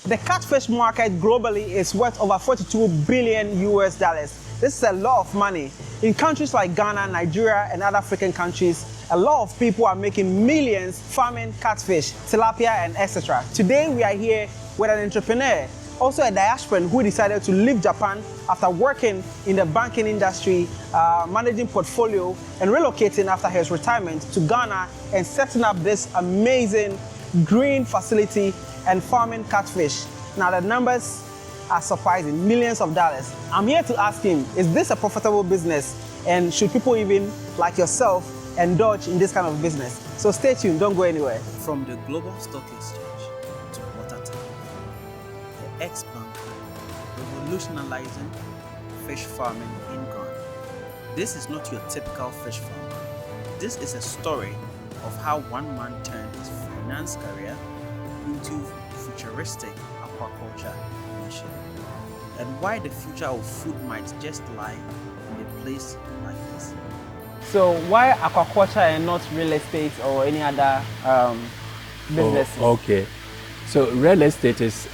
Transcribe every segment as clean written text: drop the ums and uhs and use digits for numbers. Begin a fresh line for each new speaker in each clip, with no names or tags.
The catfish market globally is worth over $42 billion US. This is a lot of money. In countries like Ghana, Nigeria, and other African countries, a lot of people are making millions farming catfish, tilapia, and etc. Today, we are here with an entrepreneur, also a diasporan who decided to leave Japan after working in the banking industry, managing portfolio, and relocating after his retirement to Ghana and setting up this amazing green facility and farming catfish. Now the numbers are surprising, millions of dollars. I'm here to ask him, is this a profitable business? And should people even like yourself indulge in this kind of business? So stay tuned, don't go anywhere.
From the Global Stock Exchange to water tank, the ex-banker revolutionizing fish farming in Ghana. This is not your typical fish farmer. This is a story of how one man turned his finance career into futuristic aquaculture nation, and why the future of food might just lie in a place like this.
So why aquaculture and not real estate or any other business?
Oh, okay. So real estate is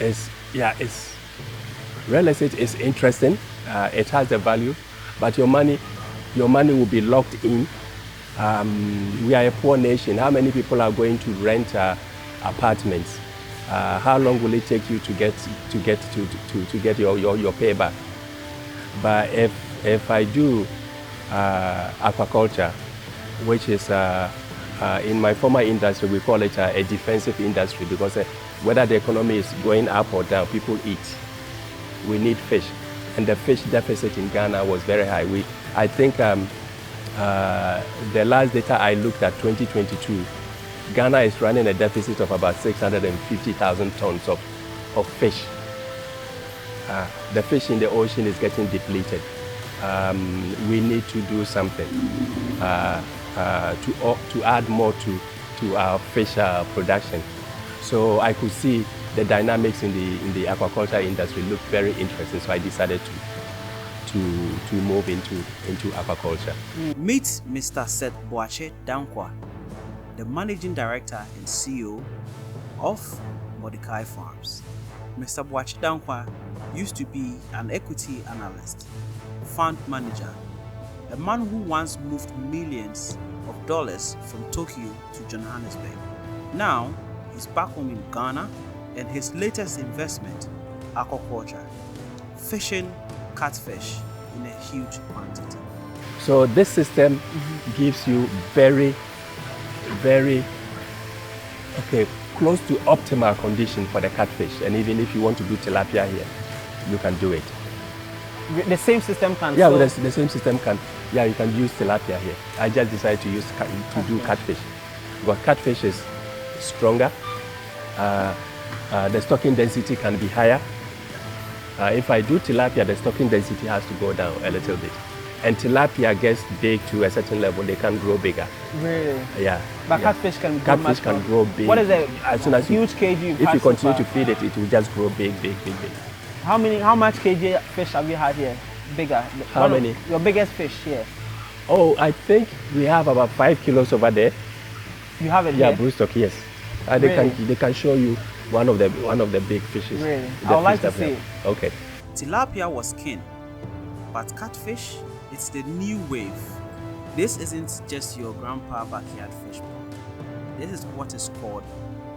real estate is interesting. It has a value, but your money will be locked in. We are a poor nation. How many people are going to rent apartments? How long will it take you to get your payback? But if I do aquaculture, which is in my former industry, we call it a defensive industry, because whether the economy is going up or down, people eat. We need fish, and the fish deficit in Ghana was very high. I think the last data I looked at, 2022, Ghana is running a deficit of about 650,000 tons of fish. The fish in the ocean is getting depleted. We need to do something to add more to our fish production. So I could see the dynamics in the aquaculture industry looked very interesting. So I decided to move into aquaculture.
Meet Mr. Seth Boakye-Dankwah, the Managing Director and CEO of Mordecai Farms. Mr. Boakye-Dankwah used to be an equity analyst, fund manager, a man who once moved millions of dollars from Tokyo to Johannesburg. Now, he's back home in Ghana, and his latest investment, aquaculture, fishing catfish in a huge quantity.
So this system gives you very close to optimal condition for the catfish, and even if you want to do tilapia here, you can do it.
The same system can?
Yeah, the same system can. Yeah, you can use tilapia here. I just decided to do catfish, because catfish is stronger. The stocking density can be higher. If I do tilapia, the stocking density has to go down a little bit. And tilapia gets big to a certain level, they can grow bigger.
Really?
Yeah.
But
yeah.
catfish can grow
Catfish can grow big.
What is it?
As soon as
huge kg?
If you continue to feed it, it will just grow big.
How much kg fish have you had here? Bigger?
How many?
Your biggest fish here?
Oh, I think we have about 5 kilos over there.
You have it
here?
Yeah,
broodstock, yes.
Really?
They can show you one of the big fishes.
Really? I would like to see it.
Okay.
Tilapia was king, but catfish, it's the new wave. This isn't just your grandpa backyard fish pond. This is what is called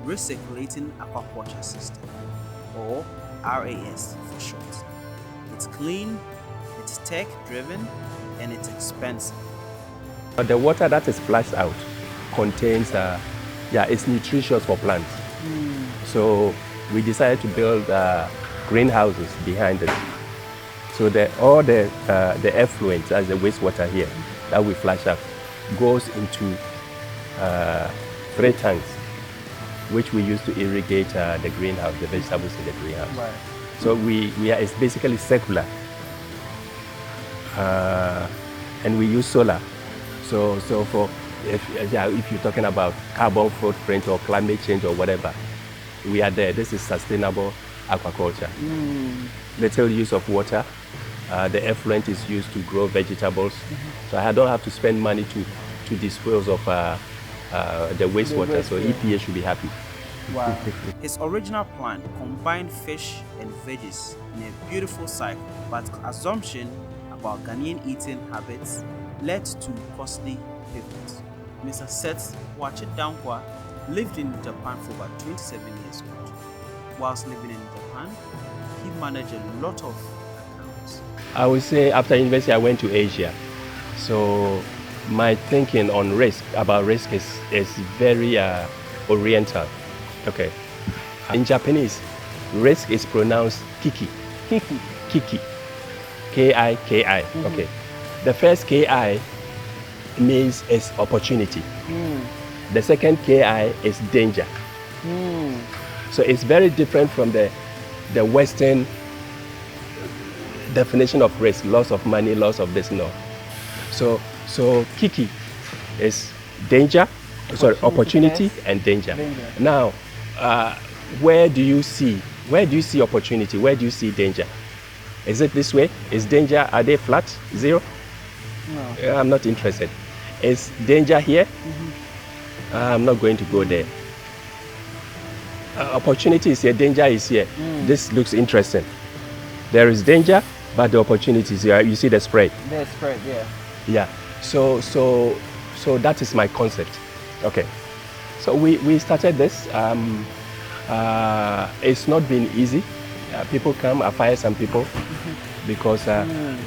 Recirculating Aquaculture System, or RAS for short. It's clean, it's tech-driven, and it's expensive.
But the water that is flushed out contains, it's nutritious for plants. So we decided to build greenhouses behind it. So all the effluent, as the wastewater here, that we flush out, goes into 3 tanks, which we use to irrigate the greenhouse, the vegetables in the greenhouse.
Right.
So it's basically circular, and we use solar. So if you're talking about carbon footprint or climate change or whatever, we are there. This is sustainable aquaculture. Little use of water. The effluent is used to grow vegetables. So I don't have to spend money to dispose of the wastewater. So EPA should be happy.
Wow.
His original plan combined fish and veggies in a beautiful cycle, but assumption about Ghanaian eating habits led to costly pivots. Mr. Seth Boakye-Dankwah lived in Japan for about 27 years old. Whilst living in Japan, he managed a lot of accounts.
I would say after university I went to Asia. So my thinking on about risk is very oriental. Okay. In Japanese, risk is pronounced kiki.
Kiki.
Kiki. K-I-K-I. Okay. The first K-I means is opportunity. The second K-I is danger. So it's very different from the Western definition of risk, loss of money, loss of this, no. So kiki is danger, opportunity and danger. Now, where do you see opportunity? Where do you see danger? Is it this way? Is danger, are they flat, zero? No. I'm not interested. Is danger here? I'm not going to go there. Opportunity is here, danger is here. This looks interesting. There is danger, but the opportunity is here. You see the spread?
The spread, yeah.
Yeah. So that is my concept. Okay. So we started this. It's not been easy. People come, I fire some people because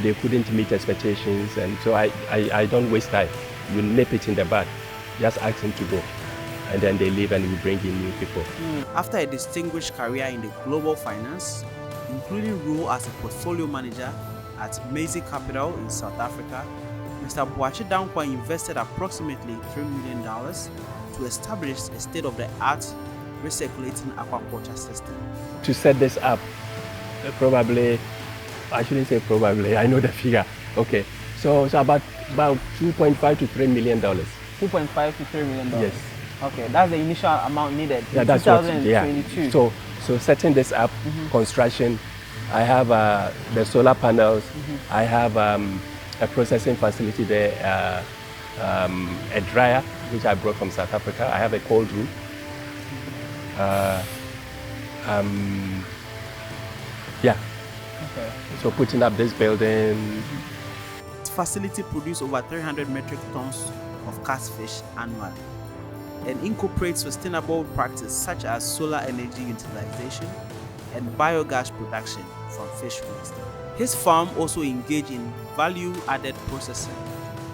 they couldn't meet expectations, and so I don't waste time. You nip it in the bud. Just ask them to go, and then they leave, and we bring in new people.
After a distinguished career in the global finance, including role as a portfolio manager at Maize Capital in South Africa, Mr. Boakye-Dankwah invested approximately $3 million to establish a state-of-the-art recirculating aquaculture system.
To set this up, probably, I shouldn't say probably, I know the figure. Okay, so it's about $2.5 to $3 million.
2.5 to $3 million.
Yes.
Okay, that's the initial amount needed.
Yeah,
in
that's
2022.
What, yeah. So setting this up, construction, I have the solar panels, I have a processing facility there, a dryer, which I brought from South Africa. I have a cold room. Yeah.
Okay.
So putting up this building.
This facility produces over 300 metric tons of catfish annually and incorporates sustainable practices such as solar energy utilization and biogas production from fish waste. His farm also engages in value-added processing,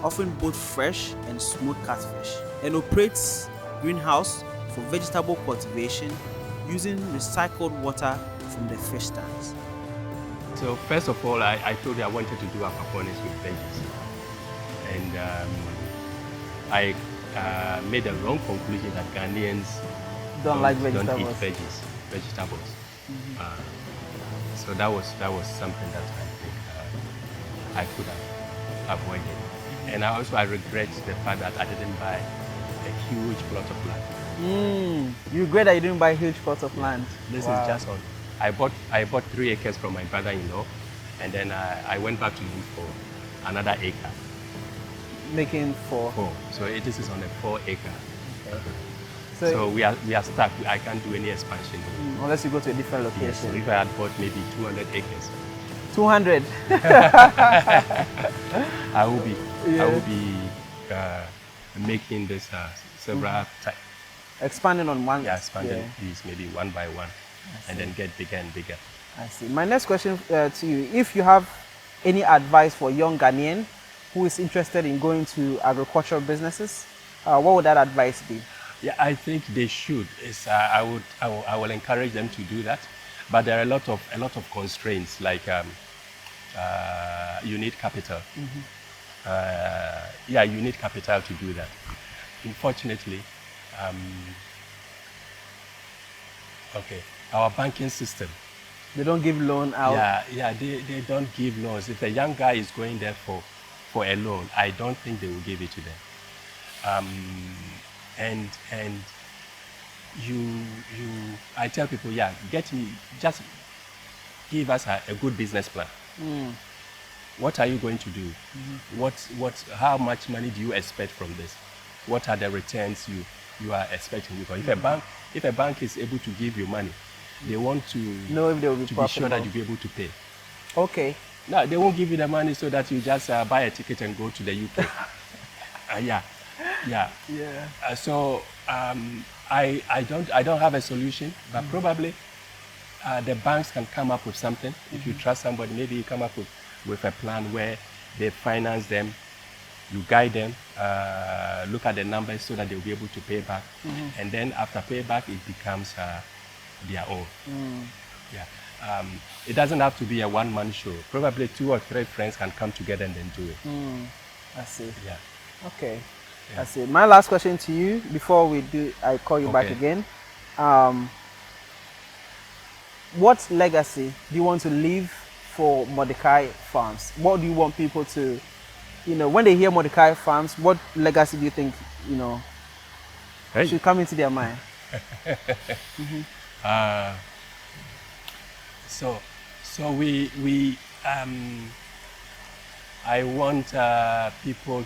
offering both fresh and smoked catfish, and operates greenhouse for vegetable cultivation using recycled water from the fish tanks.
So first of all, I told you I wanted to do aquaponics with veggies. And I made a wrong conclusion that Ghanaians
don't like vegetables.
Don't eat vegetables. So that was something that I think I could have avoided. And I regret the fact that I didn't buy a huge plot of land.
You regret that you didn't buy a huge plot of land.
This is just on. I bought 3 acres from my brother-in-law, and then I went back to look for another acre.
Making 4.
So this is on a 4 acre.
Okay.
So we are stuck. I can't do any expansion.
Unless you go to a different location.
Yes, so if I had bought maybe 200 acres.
200.
I will be making this several types.
Expanding on one.
Yeah, expanding these maybe one by one, and then get bigger and bigger.
I see. My next question to you: if you have any advice for a young Ghanaian who is interested in going to agricultural businesses, what would that advice be?
Yeah, I think they should. I will encourage them to do that, but there are a lot of constraints, like you need capital. You need capital to do that. Unfortunately, our banking system.
They don't give loan out.
Yeah, they don't give loans. If a young guy is going there for a loan, I don't think they will give it to them. And I tell people, just give us a good business plan. What are you going to do? How much money do you expect from this? What are the returns you are expecting? Because if a bank if a bank is able to give you money, they want to
know if they will be
be sure that you'll be able to pay.
Okay.
No, they won't give you the money so that you just buy a ticket and go to the UK. Yeah. So I don't have a solution, but probably the banks can come up with something. If you trust somebody, maybe you come up with a plan where they finance them, you guide them, look at the numbers so that they'll be able to pay back, and then after payback, it becomes their own. Yeah. It doesn't have to be a one-man show. Probably 2 or 3 friends can come together and then do it.
I see.
Yeah.
Okay.
Yeah.
I see. My last question to you before I call you back again. What legacy do you want to leave for Mordecai Farms? What do you want people to, when they hear Mordecai Farms, what legacy do you think, should come into their mind?
So I want people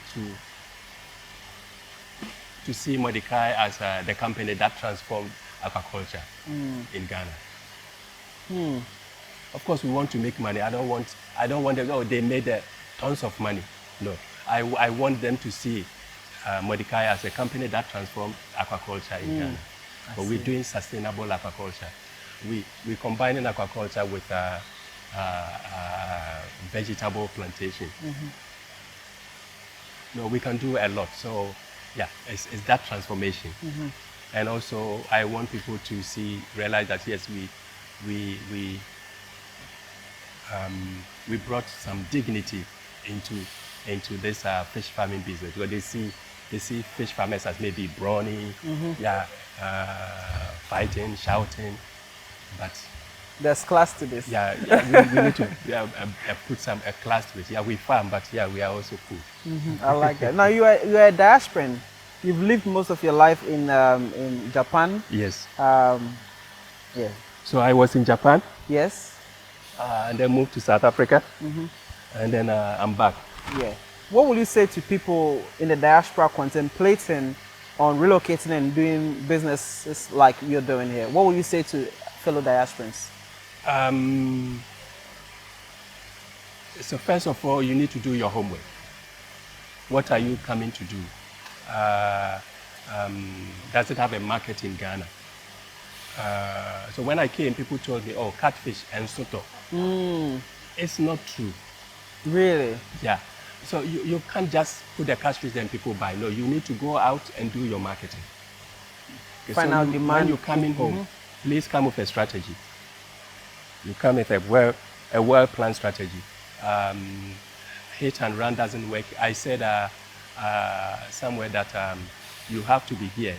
to see Mordecai as the company that transformed aquaculture in Ghana. Of course, we want to make money. I don't want them. Oh, they made tons of money. No, I want them to see Mordecai as a company that transformed aquaculture in Ghana. But we're doing sustainable aquaculture. We're combining aquaculture with vegetable plantation. No, we can do a lot. So, yeah, it's that transformation. And also, I want people to realize that yes, we brought some dignity into this fish farming business, because they see fish farmers as maybe brawny, fighting, shouting, but
there's class to this.
We need to put a class to it. Yeah, we farm, but yeah, we are also cool.
I like that. Now you are a diasporan. You've lived most of your life in Japan.
Yes.
Yeah.
So I was in Japan.
Yes.
And then moved to South Africa. And then I'm back.
Yeah. What will you say to people in the diaspora contemplating on relocating and doing businesses like you're doing here? What will you say to fellow diasporans?
So first of all, you need to do your homework. What are you coming to do? Does it have a market in Ghana? So when I came, people told me, oh, catfish and soto. It's not true.
Really?
Yeah. So you can't just put the catfish and people buy. No, you need to go out and do your marketing. Okay,
Find out demand.
When you're coming home, please come with a strategy. You come with a well-planned strategy. Hit and run doesn't work. I said somewhere that you have to be here.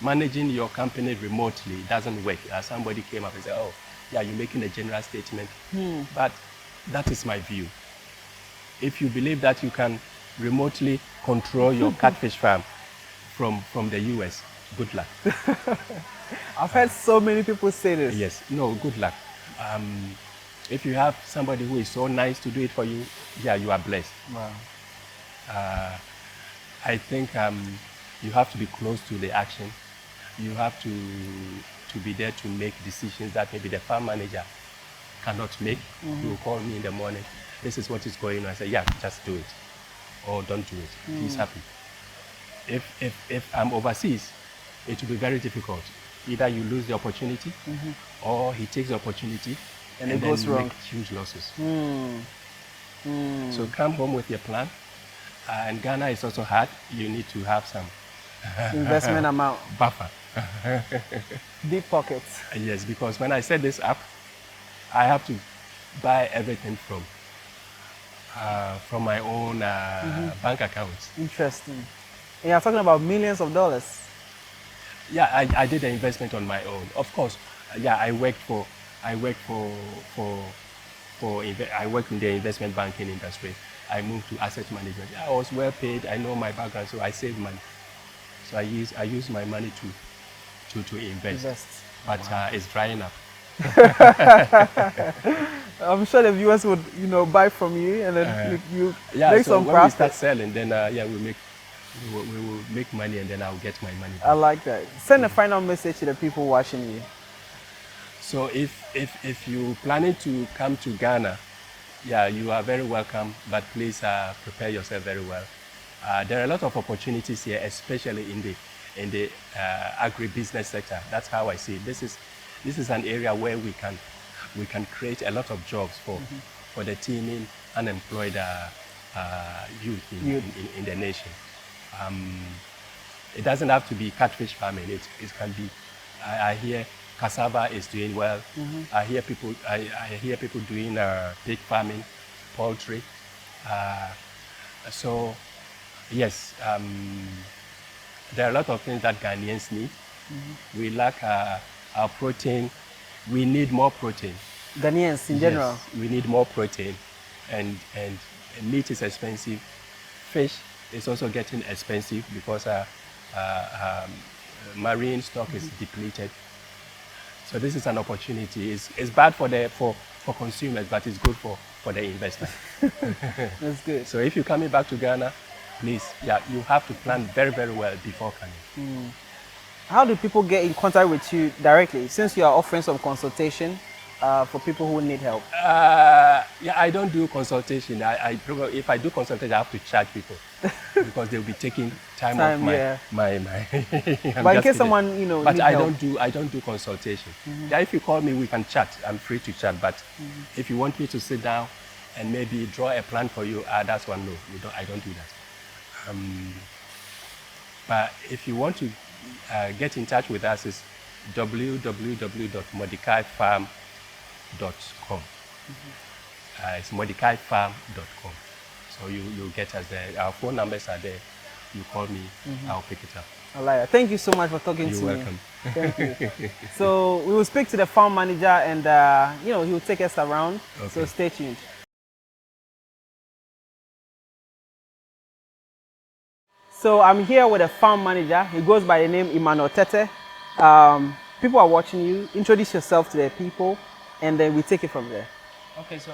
Managing your company remotely doesn't work. Somebody came up and said, oh, yeah, you're making a general statement. But that is my view. If you believe that you can remotely control your catfish farm from the US, good luck.
I've heard so many people say this.
Yes, no, good luck. If you have somebody who is so nice to do it for you, yeah, you are blessed.
Wow.
I think you have to be close to the action. You have to be there to make decisions that maybe the farm manager cannot make. He will call me in the morning. This is what is going on. I say, yeah, just do it. Or don't do it. He's happy. If I'm overseas, it will be very difficult. Either you lose the opportunity or he takes the opportunity and it goes wrong. Make huge losses. So come home with your plan. And Ghana is also hard. You need to have some
investment amount.
Buffer.
Deep pockets.
Yes, because when I set this up, I have to buy everything from my own bank accounts.
Interesting. And you're talking about millions of dollars.
Yeah, I did the investment on my own. Of course, yeah, I worked in the investment banking industry. I moved to asset management. I was well paid. I know my background, so I saved money. So I use my money to invest. But it's drying up.
I'm sure the viewers would, buy from you and then you make some profit.
When we start selling, then we make We will make money and then I'll get my money back.
I like that. Send a final message to the people watching you.
So if you planning to come to Ghana, yeah, you are very welcome, but please prepare yourself very well. There are a lot of opportunities here, especially in the agribusiness sector. That's how I see it. This is an area where we can create a lot of jobs for the teeming unemployed youth in the nation. It doesn't have to be catfish farming. It can be. I hear cassava is doing well. I hear people doing pig farming, poultry. So yes, there are a lot of things that Ghanaians need. We lack our protein. We need more protein.
Ghanaians in general.
We need more protein, and meat is expensive. Fish is also getting expensive because marine stock is depleted. So this is an opportunity. It's bad for consumers, but it's good for the investor.
That's good.
So if you're coming back to Ghana, please, you have to plan very, very well before coming.
How do people get in contact with you directly, since you are offering some consultation for people who need help?
I don't do consultation. If I do consultation, I have to charge people because they'll be taking time off my.
But in case someone
but
need
I
help.
don't do consultation. Yeah, if you call me, we can chat. I'm free to chat. But if you want me to sit down and maybe draw a plan for you, that's one no. I don't do that. But if you want to get in touch with us, is www.mordecaifarm.com. It's mordecaifarm.com. So you'll get us there. Our phone numbers are there. You call me, I'll pick it up.
All right. Thank you so much for talking to me.
You're welcome.
Thank you. So we will speak to the farm manager, and he will take us around.
Okay.
So stay tuned. So I'm here with a farm manager. He goes by the name Emmanuel Tete. People are watching you. Introduce yourself to the people, and then we take it from there.
Okay, so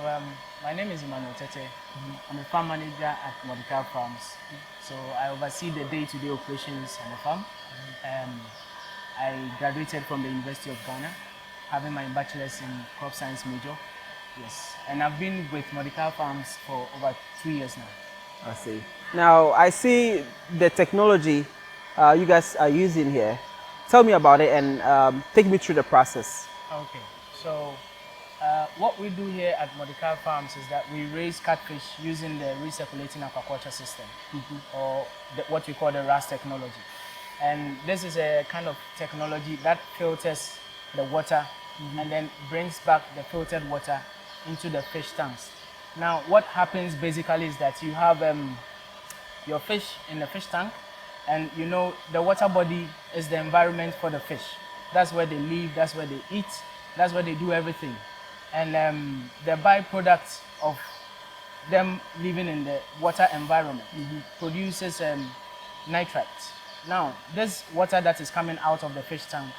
my name is Emmanuel Tete. I'm a farm manager at Mordecai Farms. So I oversee the day-to-day operations on the farm. I graduated from the University of Ghana, having my bachelor's in crop science major. Yes, and I've been with Mordecai Farms for over 2 years now.
I see. Now I see the technology you guys are using here. Tell me about it and take me through the process.
Okay, so what we do here at Mordecai Farms is that we raise catfish using the Recirculating Aquaculture System, or what we call the RAS technology. And this is a kind of technology that filters the water and then brings back the filtered water into the fish tanks. Now, what happens basically is that you have your fish in the fish tank, and the water body is the environment for the fish. That's where they live, that's where they eat, that's where they do everything. And the byproduct of them living in the water environment produces nitrates. Now, this water that is coming out of the fish tank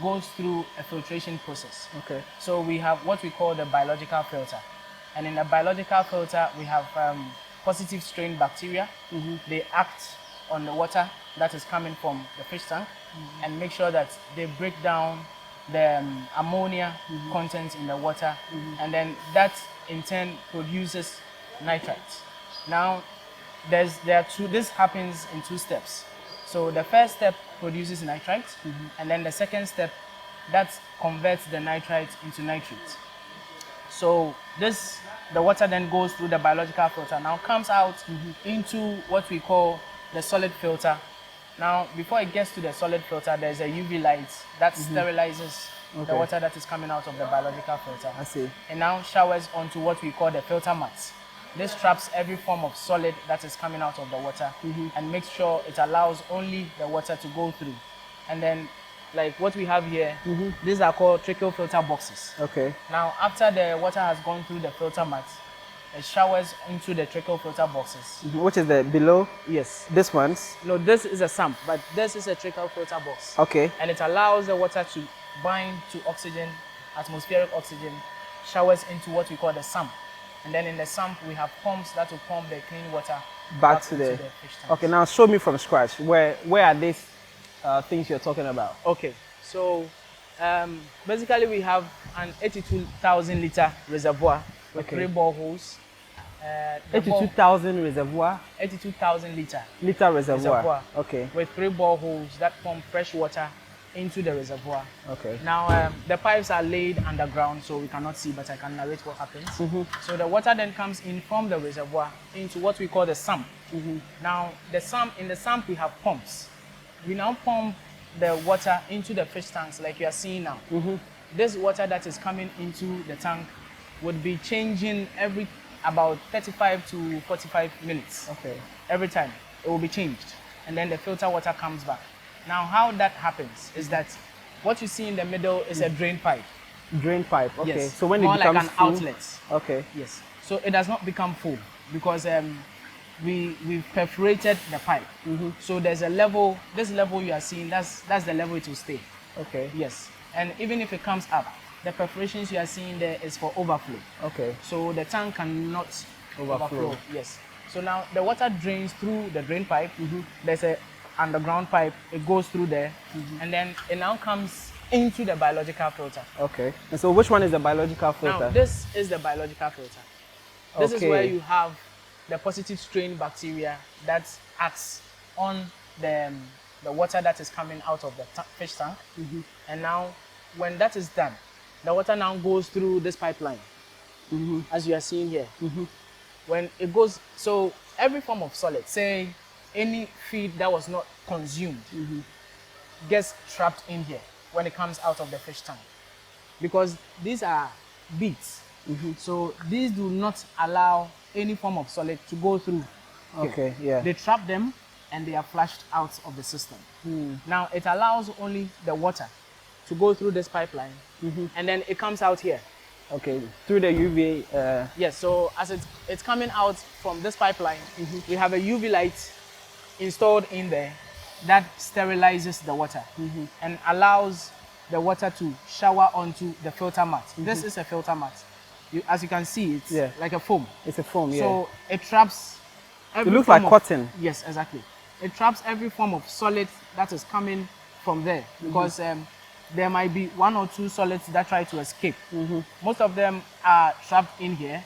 goes through a filtration process.
Okay.
So we have what we call the biological filter. And in the biological filter, we have positive strain bacteria. They act on the water that is coming from the fish tank and make sure that they break down the ammonia content in the water, and then that in turn produces nitrates. Now, this happens in 2 steps. So the first step produces nitrates, and then the second step, that converts the nitrates into nitrates. So the water then goes through the biological filter, now comes out into what we call the solid filter. Now, before it gets to the solid filter, there's a UV light that sterilizes the water that is coming out of the biological filter.
I see.
And now showers onto what we call the filter mats. This traps every form of solid that is coming out of the water and makes sure it allows only the water to go through. And then, like what we have here, these are called trickle filter boxes.
Okay.
Now, after the water has gone through the filter mat, it showers into the trickle filter boxes.
Which is the below?
Yes.
This one's?
No, this is a sump, but this is a trickle filter box.
Okay.
And it allows the water to bind to oxygen, atmospheric oxygen, showers into what we call the sump. And then in the sump, we have pumps that will pump the clean water
back to
into
the
fish tanks.
Okay, now show me from scratch. Where are these things you're talking about?
Okay, so basically we have an 82,000 liter reservoir with 3 boreholes.
82,000 reservoir?
82,000
liter reservoir. Okay.
With 3 boreholes that pump fresh water into the reservoir.
Okay.
Now the pipes are laid underground, so we cannot see, but I can narrate what happens. So the water then comes in from the reservoir into what we call the sump. Now in the sump we have pumps. We now pump the water into the fish tanks like you are seeing now. This water that is coming into the tank would be changing every about 35 to 45 minutes.
Okay.
Every time it will be changed, and then the filter water comes back. Now how that happens is that what you see in the middle is a drain pipe.
Drain pipe. Okay.
Yes.
So when
more
it becomes
like an
full,
outlet.
Okay.
Yes. So it does not become full because we've perforated the pipe. So there's a level. This level you are seeing, that's the level it will stay.
Okay.
Yes. And even if it comes up, the perforations you are seeing there is for overflow.
Okay.
So the tank cannot
Overflow.
Yes. So now the water drains through the drain pipe. There's a underground pipe. It goes through there, and then it now comes into the biological filter.
Okay. And so which one is the biological filter?
Now this is the biological filter. This is
Okay.
where you have the positive strain bacteria that acts on the water that is coming out of the fish tank. And now when that is done, the water now goes through this pipeline, as you are seeing here. When it goes, so every form of solid, say any feed that was not consumed, gets trapped in here when it comes out of the fish tank. Because these are beads, so these do not allow any form of solid to go through.
Okay, yeah.
They trap them and they are flushed out of the system. Now it allows only the water to go through this pipeline, and then it comes out here.
Okay, through the UV.
Yes, so as it's coming out from this pipeline, we have a UV light installed in there that sterilizes the water and allows the water to shower onto the filter mat. This is a filter mat. As you can see, it's like a foam.
It's a foam, yeah.
So it traps every
It looks
form
like cotton.
Yes, exactly. It traps every form of solid that is coming from there, because there might be 1 or 2 solids that try to escape. Most of them are trapped in here,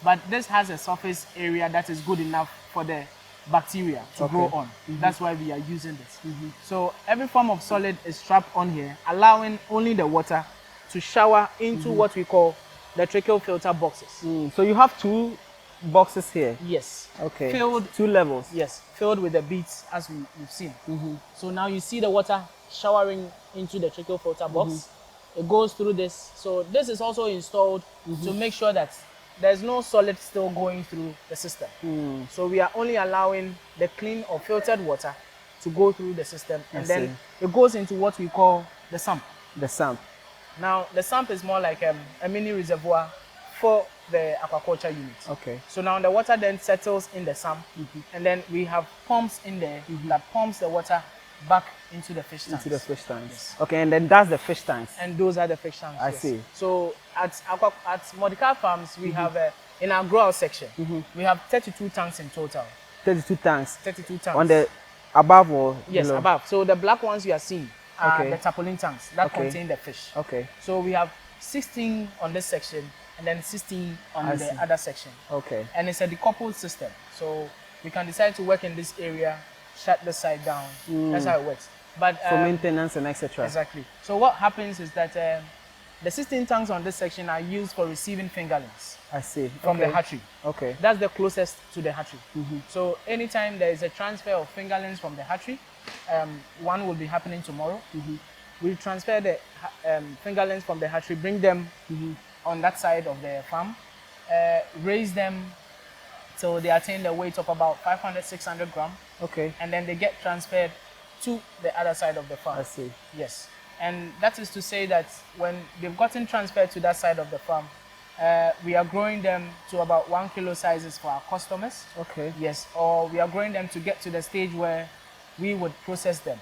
but this has a surface area that is good enough for the bacteria to grow on. That's why we are using this. So every form of solid is trapped on here, allowing only the water to shower into what we call the tracheal filter boxes.
So you have 2 boxes here.
Yes.
Okay.
Filled.
2 levels.
Yes, filled with the beads as we've seen. So now you see the water showering into the tracheal filter box. It goes through this. So this is also installed to make sure that there's no solid still going through the system. So we are only allowing the clean or filtered water to go through the system, and then it goes into what we call the sump.
The sump.
Now the sump is more like a mini reservoir for the aquaculture unit.
Okay.
So now the water then settles in the sump, and then we have pumps in there that pumps the water back into the fish tanks.
Into the fish tanks. Yes. Okay, and then that's the fish tanks.
And those are the fish tanks.
I see.
So at Mordecai Farms, we have in our grower section, we have 32 tanks in total.
32 tanks.
32 tanks.
On the above or
yes,
below?
above. So the black ones you are seeing are the tarpaulin tanks that contain the fish.
Okay.
So we have 16 on this section and then 16 on the other section.
Okay.
And it's a decoupled system. So we can decide to work in this area, shut the side down. That's how it works. But
for maintenance and etc.
Exactly. So what happens is that the 16 tanks on this section are used for receiving fingerlings.
I see.
From the hatchery.
Okay.
That's the closest to the hatchery. So anytime there is a transfer of fingerlings from the hatchery, one will be happening tomorrow. We transfer the fingerlings from the hatchery, bring them on that side of the farm, raise them till they attain the weight of about 500, 600 grams.
Okay.
And then they get transferred to the other side of the farm.
I see.
Yes. And that is to say that when they've gotten transferred to that side of the farm, we are growing them to about 1 kilo sizes for our customers.
Okay.
Yes. Or we are growing them to get to the stage where we would process them.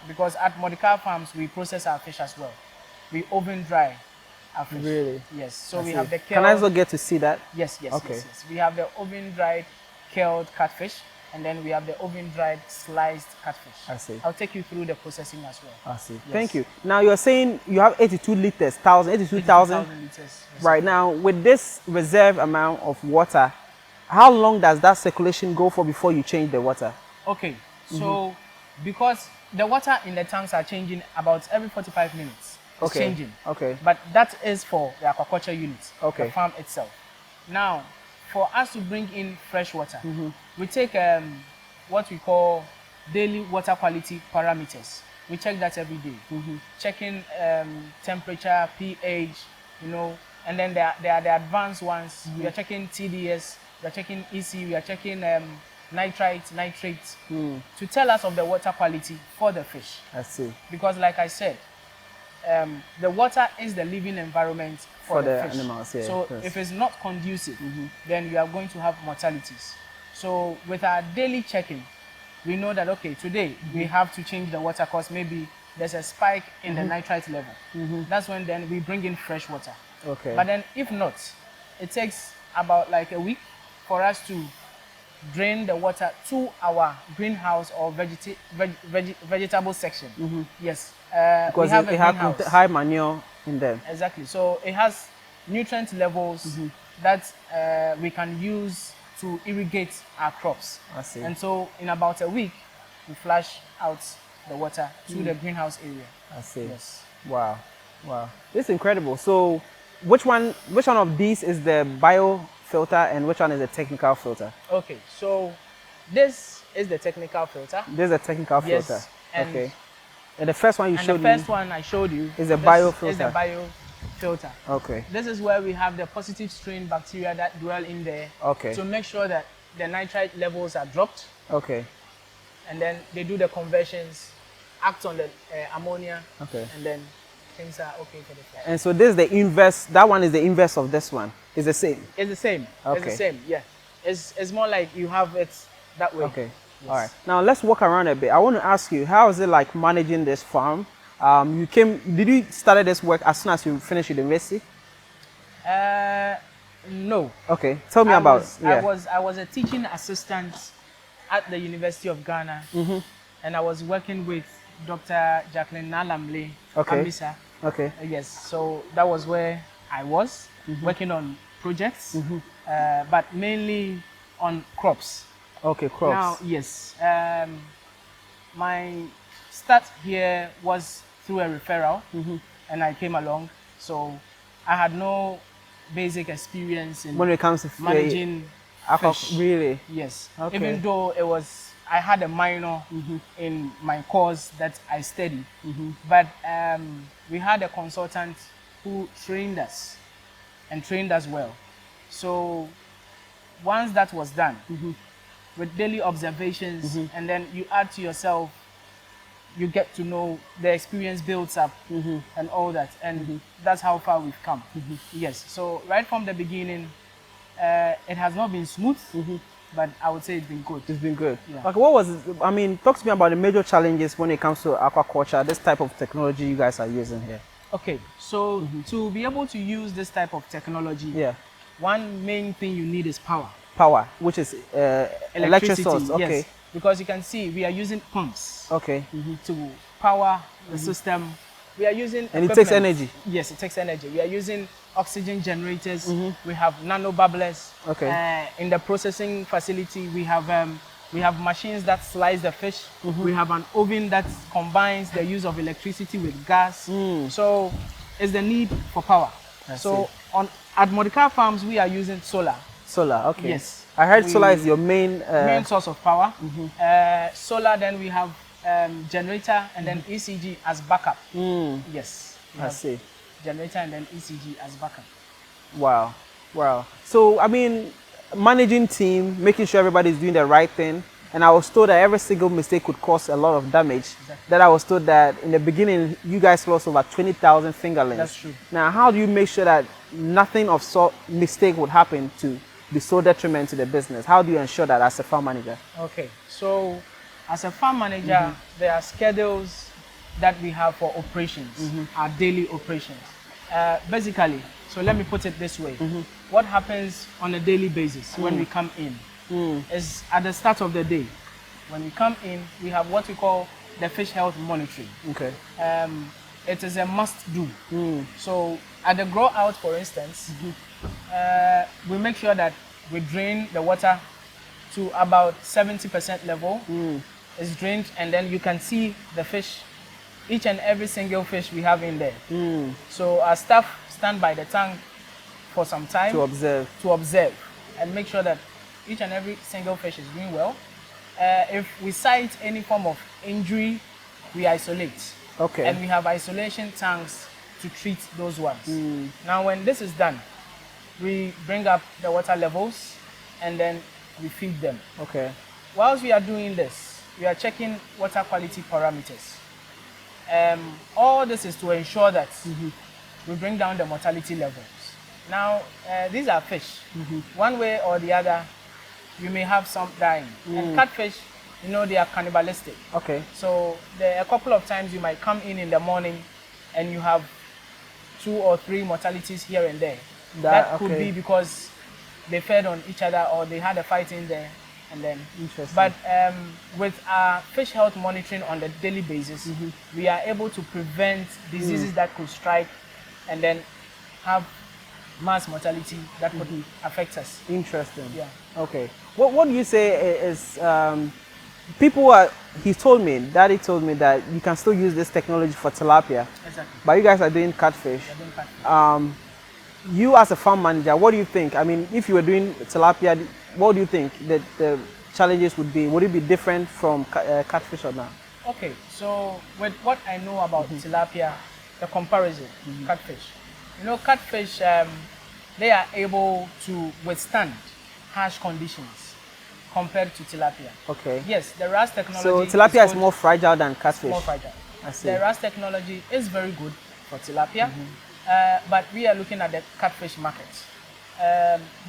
Because at Mordecai Farms, we process our fish as well. We oven dry our fish.
Really?
Yes. So
I
we
see.
have the
Can I
killed.
also get to see that?
Yes, yes,
Okay.
yes, yes. We have the oven-dried killed catfish, and then we have the oven-dried sliced catfish.
I see.
I'll take you through the processing as well.
I see.
Yes.
Thank you. Now you're saying you have 82 liters, 82,000
liters. Yes.
right now. With this reserve amount of water, how long does that circulation go for before you change the water?
Okay, so because the water in the tanks are changing about every 45 minutes. It's
Okay.
changing.
Okay.
But that is for the aquaculture unit,
Okay.
the farm itself. Now, for us to bring in fresh water, we take what we call daily water quality parameters. We check that every day. Checking temperature, pH, you know, and then there are the advanced ones. We are checking TDS, we are checking EC, we are checking nitrates to tell us of the water quality for the fish.
I see.
Because like I said, the water is the living environment for the fish.
Animals. Yeah,
so
yes.
if it's not conducive, then we are going to have mortalities. So with our daily checking, we know that, okay, today we have to change the water because maybe there's a spike in the nitrite level. That's when then we bring in fresh water.
Okay.
But then if not, it takes about like a week for us to drain the water to our greenhouse or vegetable section. Yes.
Because
we have
it
a
has
greenhouse.
high manure in them.
Exactly. So it has nutrient levels that we can use to irrigate our crops.
I see.
And so in about a week, we flush out the water to the greenhouse area.
I see.
Yes.
Wow. Wow. This is incredible. So which one of these is the bio filter and which one is the technical filter?
Okay. So this is the technical filter.
This is a technical
Yes,
filter.
and-
Okay. And the first one you
And
showed
the first
me
one I showed you
is a
this
bio
Is
filter.
the bio filter.
Okay.
This is where we have the positive strain bacteria that dwell in there
Okay.
to make sure that the nitrite levels are dropped,
Okay.
and then they do the conversions, act on the ammonia,
Okay.
and then things are okay for the fly.
And so this is the inverse. That one is the inverse of this one. It's the same.
It's the same.
Okay.
It's the same. Yeah. It's more like you have it that way.
Okay.
Yes.
All right. Now let's walk around a bit. I want to ask you, how is it like managing this farm? Did you started this work as soon as you finished university?
No.
Okay. Tell me
I
about.
was I was a teaching assistant at the University of Ghana, and I was working with Dr. Jacqueline Nalamle
Okay.
Ambisa.
Okay.
Yes, so that was where I was working on projects, but mainly on crops.
Okay. Crops.
Now, yes, my start here was through a referral, and I came along. So I had no basic experience in
when it comes to
managing fish.
really.
Yes,
Okay.
even though I had a minor in my course that I studied, but we had a consultant who trained us and trained us well. So once that was done, with daily observations, and then you add to yourself, you get to know, the experience builds up and all that, and that's how far we've come. Yes, so right from the beginning, it has not been smooth, but I would say it's been good.
It's been good.
Yeah.
Okay, talk to me about the major challenges when it comes to aquaculture, this type of technology you guys are using here.
Okay, so to be able to use this type of technology,
Yeah.
one main thing you need is power.
Power, which is electric source. Okay.
Yes, because you can see we are using pumps
Okay.
to power the system. We are using
And it takes
equipment.
energy.
Yes, it takes energy. We are using oxygen generators. We have nano bubblers.
Okay.
In the processing facility, we have machines that slice the fish. We have an oven that combines the use of electricity with gas. So it's the need for power. So at Mordecai Farms, we are using solar.
Solar. Okay.
Yes.
I heard solar is your main.
Main source of power. Solar, then we have generator and then ECG as backup. Yes. we
I
have
see.
Generator and then ECG as backup.
Wow. Wow. So managing team, making sure everybody's doing the right thing. And I was told that every single mistake could cause a lot of damage.
Exactly.
That I was told that in the beginning, you guys lost over 20,000 fingerlings.
That's true.
Now, how do you make sure that nothing of sort mistake would happen to be so detriment to the business? How do you ensure that as a farm manager?
Okay, so as a farm manager, there are schedules that we have for operations, our daily operations. Basically, so let me put it this way. What happens on a daily basis when we come in is at the start of the day. When we come in, we have what we call the fish health monitoring.
Okay.
It is a must do. So at the grow out, for instance, we make sure that we drain the water to about 70% level. It's drained, and then you can see the fish, each and every single fish we have in there. So our staff stand by the tank for some time
To observe.
and make sure that each and every single fish is doing well. If we sight any form of injury, we isolate.
Okay.
And we have isolation tanks to treat those ones. Now, when this is done, we bring up the water levels and then we feed them.
Okay.
Whilst we are doing this, we are checking water quality parameters. All this is to ensure that we bring down the mortality levels. Now, these are fish. One way or the other, you may have some dying. And catfish, you know, they are cannibalistic.
Okay.
So there are a couple of times you might come in the morning and you have 2 or 3 mortalities here and there. That could be because they fed on each other or they had a fight in there. And then,
Interesting.
but with our fish health monitoring on a daily basis, we are able to prevent diseases that could strike and then have mass mortality that could affect us.
Interesting.
Yeah.
Okay. What do you say is people are? Daddy told me that you can still use this technology for tilapia,
Exactly.
but you guys are doing catfish.
We're doing catfish.
You as a farm manager, what do you think? I mean, if you were doing tilapia, what do you think that the challenges would be? Would it be different from catfish or not?
Okay, so with what I know about tilapia, the comparison, catfish. You know, catfish, they are able to withstand harsh conditions compared to tilapia.
Okay.
Yes, the RAS technology.
So tilapia is more fragile than catfish.
more fragile.
I see.
The RAS technology is very good for tilapia, but we are looking at the catfish market.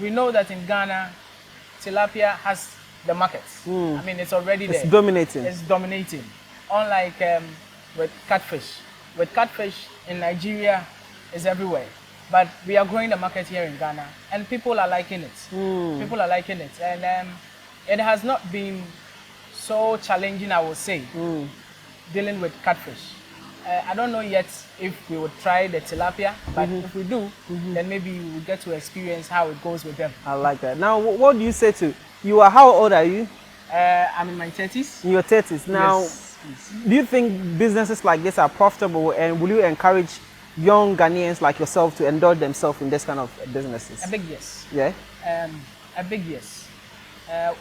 We know that in Ghana, tilapia has the market. I mean, it's already there.
It's dominating.
It's dominating. Unlike with catfish. With catfish in Nigeria, it's everywhere. But we are growing the market here in Ghana, and people are liking it. People are liking it, and it has not been so challenging, I would say, dealing with catfish. I don't know yet if we would try the tilapia, but if we do, then maybe we will get to experience how it goes with them.
I like that. Now, what do you say to you? How old are you?
I'm in my 30s.
In your 30s. Now,
Yes.
do you think businesses like this are profitable, and will you encourage young Ghanaians like yourself to indulge themselves in this kind of businesses?
A big yes.
Yeah.
A big yes.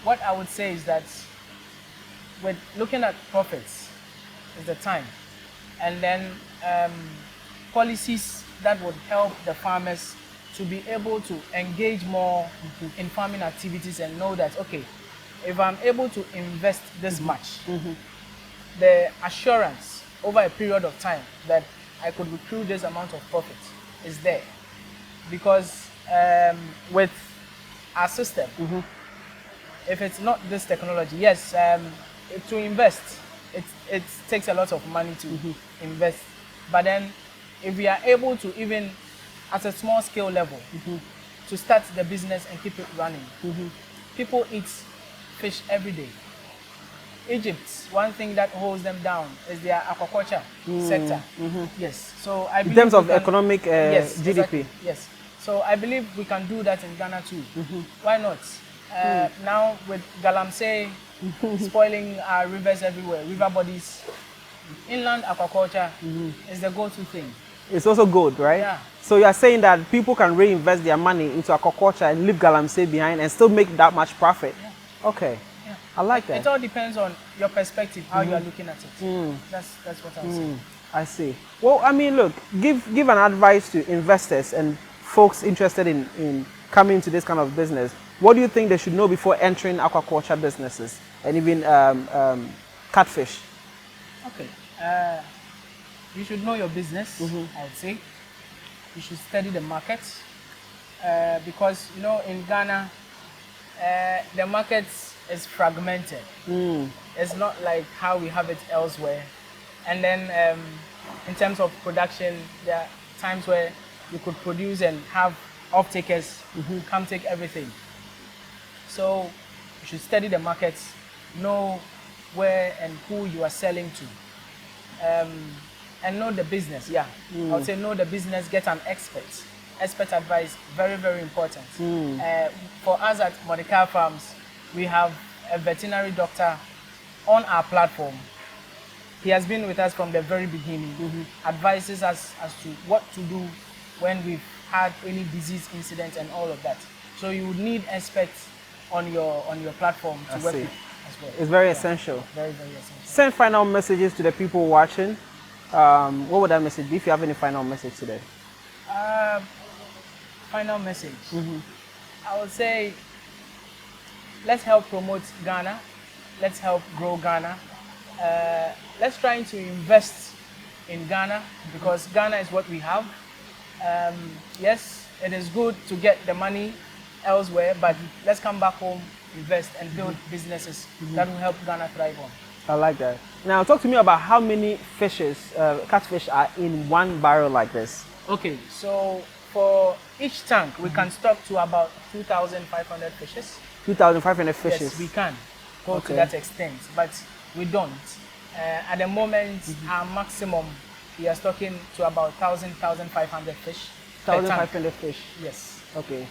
What I would say is that with looking at profits is the time, and then policies that would help the farmers to be able to engage more in farming activities and know that, okay, if I'm able to invest this much, the assurance over a period of time that I could recruit this amount of profit is there. Because with our system, if it's not this technology, yes, to invest, it takes a lot of money to invest. But then if we are able to, even at a small scale level, to start the business and keep it running, people eat fish every day. Egypt, one thing that holds them down is their aquaculture sector. Yes, so I believe
In terms of economic
yes,
GDP.
exactly, yes. So I believe we can do that in Ghana too. Why not? Now with Galamsey spoiling our rivers everywhere, river bodies, inland aquaculture is the go-to thing.
It's also good, right?
Yeah.
So you are saying that people can reinvest their money into aquaculture and leave Galamsey behind and still make that much profit.
Yeah.
Okay.
Yeah.
I like that.
It all depends on your perspective, how you are looking at it. That's what I'm saying.
I see. Well, I mean, look, give an advice to investors and folks interested in coming into this kind of business. What do you think they should know before entering aquaculture businesses and even catfish?
Okay. You should know your business, I would say. You should study the market because, you know, in Ghana, the market is fragmented. It's not like how we have it elsewhere. And then in terms of production, there are times where you could produce and have off-takers come take everything. So you should study the markets, know where and who you are selling to, and know the business. Yeah, I would say know the business, get an expert. Expert advice, very, very important. For us at Mordecai Farms, we have a veterinary doctor on our platform. He has been with us from the very beginning, advises us as to what to do when we've had any disease incident and all of that. So you would need experts on your platform to work with as well.
It's very essential.
Very, very essential.
Send final messages to the people watching. What would that message be if you have any final message today?
Final message. I would say, let's help promote Ghana. Let's help grow Ghana. Let's try to invest in Ghana because Ghana is what we have. Yes, it is good to get the money elsewhere, but let's come back home, invest, and build businesses that will help Ghana thrive on.
I like that. Now, talk to me about how many fishes, catfish, are in one barrel like this.
Okay, so for each tank, we can stock to about 2,500 fishes. 2,500 fishes? Yes, we can go to that extent, but we don't. At the moment, our maximum, we are stocking to about 1,500 fish.
1,500 fish?
Yes.
Okay.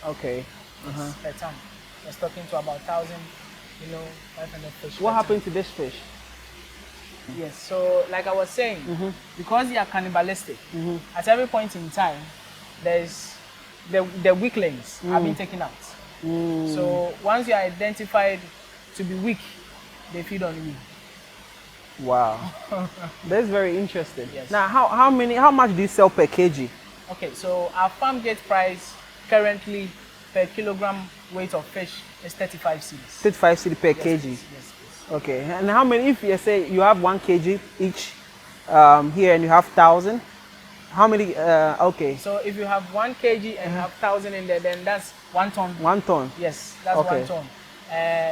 Okay.
Yes, per tank. We're stocking to about 1,500 fish.
What happened to this fish?
Yes, so like I was saying, because they are cannibalistic, at every point in time, there's the weaklings have been taken out. So once you are identified to be weak, they feed on you.
Wow. That's very interesting.
Yes.
Now, how much do you sell per kg?
Okay, so our farm gate price currently per kilogram weight of fish is 35 cedis. 35 cedis per kg? Yes.
Okay, and how many, if you say you have 1 kg each here and you have 1,000, how many, okay.
So if you have 1 kg and you have 1,000 in there, then that's 1 ton.
1 ton?
Yes, that's 1 ton.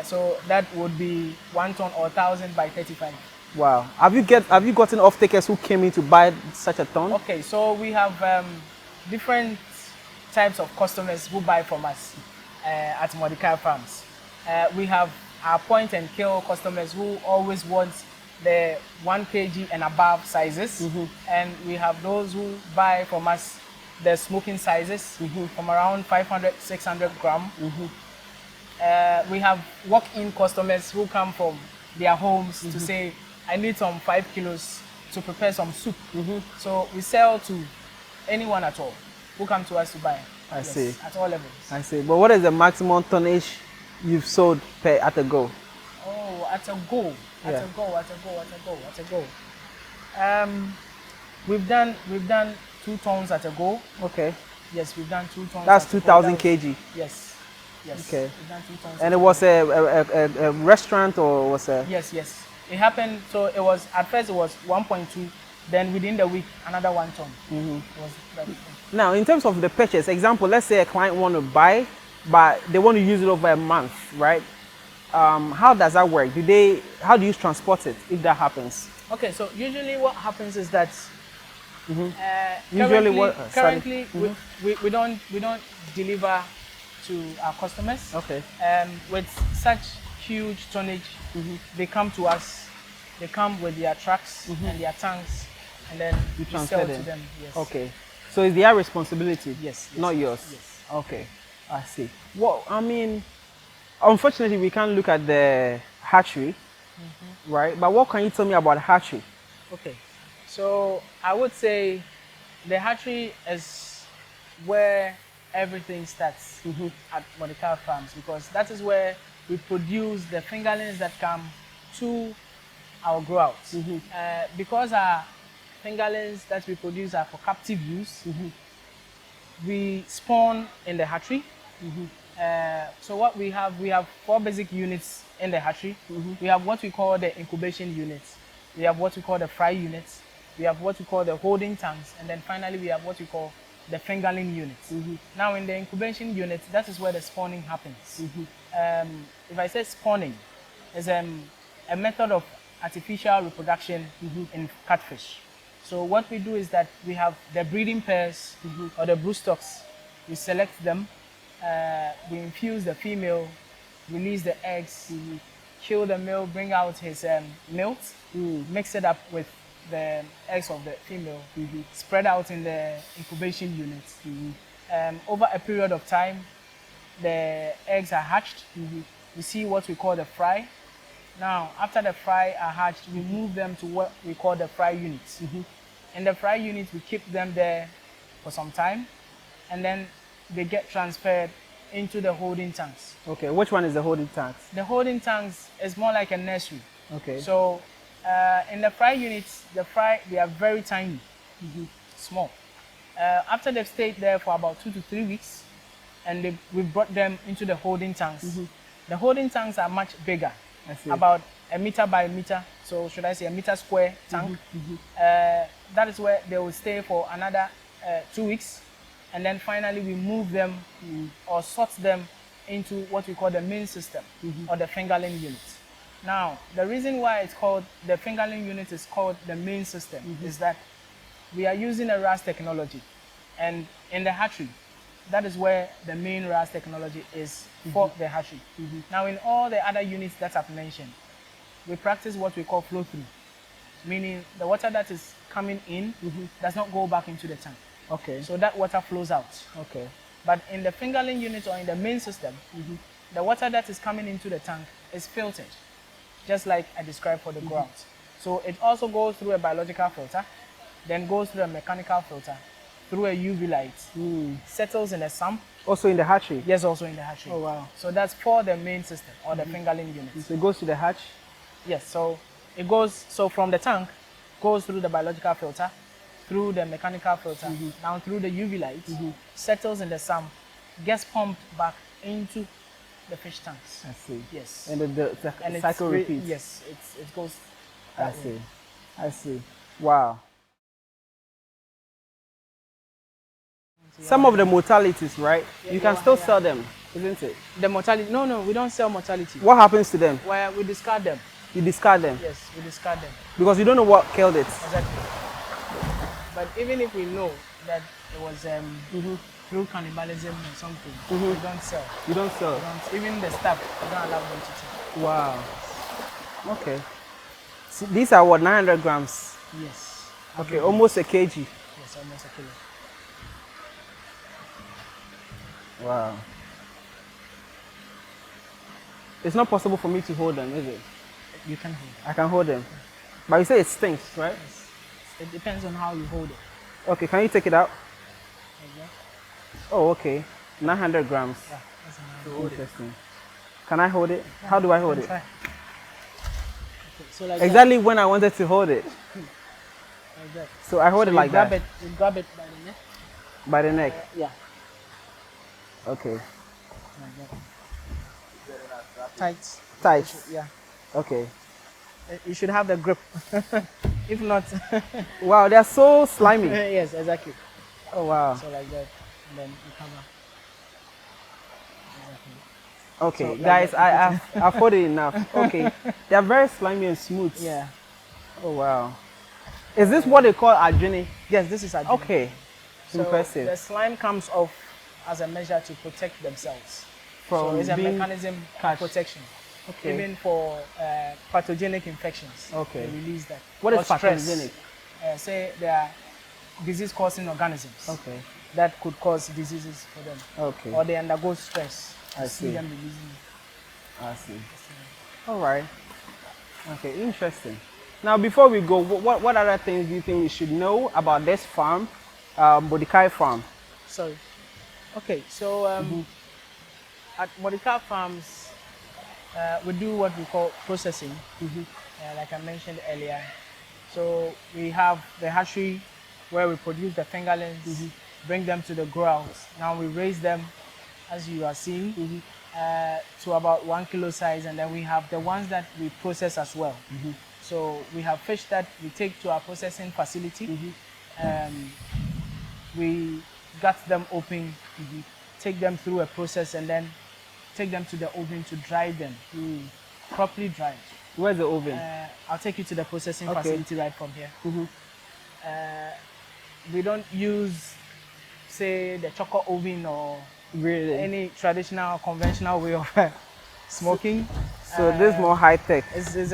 So that would be 1 ton or 1,000 by 35.
Wow. Have you gotten off-takers who came in to buy such a ton?
Okay, so we have different types of customers who buy from us at Mordecai Farms. We have our point and kill customers who always want the 1 kg and above sizes, and we have those who buy from us the smoking sizes from around 500, 600 gram. We have walk-in customers who come from their homes to say, I need some 5 kilos to prepare some soup. So we sell to anyone at all who come to us to buy.
I see.
At all levels.
I see. But what is the maximum tonnage you've sold at a go?
Oh, at a go. At a go. We've done 2 tons at a go.
Okay.
Yes, we've done 2 tons.
That's 2,000 kg.
Yes.
Okay.
We've done 2 tons.
And it was a restaurant or was a?
Yes. It happened. So it was at first it was 1.2. Then within the week another 1 ton. It was that.
Now, in terms of the purchase, example, let's say a client want to buy, but they want to use it over a month, right? How does that work? How do you transport it if that happens?
Okay, so usually what happens is that currently we don't deliver to our customers.
Okay.
With such huge tonnage, they come to us. They come with their trucks and their tanks, and then we sell to them. Yes.
Okay. So it's their responsibility?
Yes.
Not yours?
Yes.
Okay. I see. Well, I mean, unfortunately, we can't look at the hatchery, right? But what can you tell me about hatchery?
Okay. So I would say the hatchery is where everything starts at Mordecai Farms, because that is where we produce the fingerlings that come to our grow-outs. Because our fingerlings that we produce are for captive use, we spawn in the hatchery. So what we have 4 basic units in the hatchery. We have what we call the incubation units. We have what we call the fry units. We have what we call the holding tanks. And then finally we have what we call the fingerling units. Now in the incubation unit, that is where the spawning happens. If I say spawning, it's a method of artificial reproduction in catfish. So what we do is that we have the breeding pairs or the broodstocks. We select them, we infuse the female, release the eggs, kill the male, bring out his milk, mix it up with the eggs of the female, spread out in the incubation units. Over a period of time, the eggs are hatched. We see what we call the fry. Now, after the fry are hatched, we move them to what we call the fry units. In the fry unit, we keep them there for some time, and then they get transferred into the holding tanks.
Okay, which one is the holding tanks?
The holding tanks is more like a nursery.
Okay.
So in the fry units, they are very tiny, small. After they've stayed there for about 2 to 3 weeks, and we've brought them into the holding tanks. The holding tanks are much bigger, about 1 meter by 1 meter. So should I say 1 meter square tank? That is where they will stay for another 2 weeks. And then finally we move them or sort them into what we call the main system or the fingerling unit. Now, the reason why it's called the fingerling unit is called the main system is that we are using a RAS technology. And in the hatchery, that is where the main RAS technology is for the hatchery. Now, in all the other units that I've mentioned, we practice what we call flow through, meaning the water that is coming in does not go back into the tank.
Okay.
So that water flows out.
Okay.
But in the fingerling unit or in the main system, the water that is coming into the tank is filtered, just like I described for the ground. So it also goes through a biological filter, then goes through a mechanical filter, through a UV light, settles in a sump.
Also in the hatchery?
Yes, also in the hatchery.
Oh, wow.
So that's for the main system or the fingerling unit.
So it goes to the hatch?
Yes, so it goes, so from the tank, goes through the biological filter, through the mechanical filter, down through the UV light, settles in the sump, gets pumped back into the fish tanks.
I see.
Yes.
And the cycle repeats?
Yes, it goes
I
that
see.
way.
I see. Wow. Some of the mortalities, right? You can still sell them, isn't it?
The mortality, no, we don't sell mortality.
What happens to them?
Well, we discard them.
You discard them?
Yes, we discard them.
Because you don't know what killed it.
Exactly. But even if we know that it was through cannibalism or something, we don't sell.
You don't sell?
Even the staff, we don't allow them to take.
Wow. Okay. See, these are what, 900 grams?
Yes.
Okay, almost a kg.
Yes, almost a kilo.
Wow. It's not possible for me to hold them, is it?
You can hold it.
I can hold them. But you say it stinks, right?
Yes. It depends on how you hold it.
Okay, can you take it out?
Okay.
Oh, okay. 900 grams.
Yeah, that's enough.
Interesting. Can I hold it? How do I hold it?
Try. Okay, so like
Exactly when I wanted to hold it.
like that.
So I hold it like that.
You grab it by the neck.
By the neck.
Yeah.
Okay.
Like that. Tight.
Tight.
Yeah.
Okay.
You should have the grip. If not,
Wow, they're so slimy.
yes, exactly.
Oh wow.
So like that, and then you cover. Exactly.
Okay,
So, like
guys,
that,
I've hold it enough. Okay, they're very slimy and smooth.
Yeah.
Oh wow. Is this what they call adjini?
Yes, this is agility.
Okay.
So
Impressive.
the slime comes off as a measure to protect themselves.
From
So it's a
being
mechanism of
catched.
protection.
Okay.
Even for pathogenic infections.
Okay.
They release that.
What
Or
is
stress.
pathogenic?
Say there are disease-causing organisms
Okay.
that could cause diseases for them.
Okay.
Or they undergo stress.
I
You
see.
them releasing it.
I see. All right. Okay, interesting. Now, before we go, what other things do you think we should know about this farm, Mordecai Farm?
Sorry. Okay, so at Mordecai Farms, we do what we call processing, like I mentioned earlier. So we have the hatchery where we produce the fingerlings, bring them to the growers. Now we raise them, as you are seeing, to about 1 kilo size, and then we have the ones that we process as well. So we have fish that we take to our processing facility. We gut them open, take them through a process, and then take them to the oven to dry them, properly dried.
Where's the oven?
I'll take you to the processing
Okay.
facility right from here. We don't use, say, the chocolate oven or
Really?
any traditional, conventional way of smoking.
So this is more high tech.
It's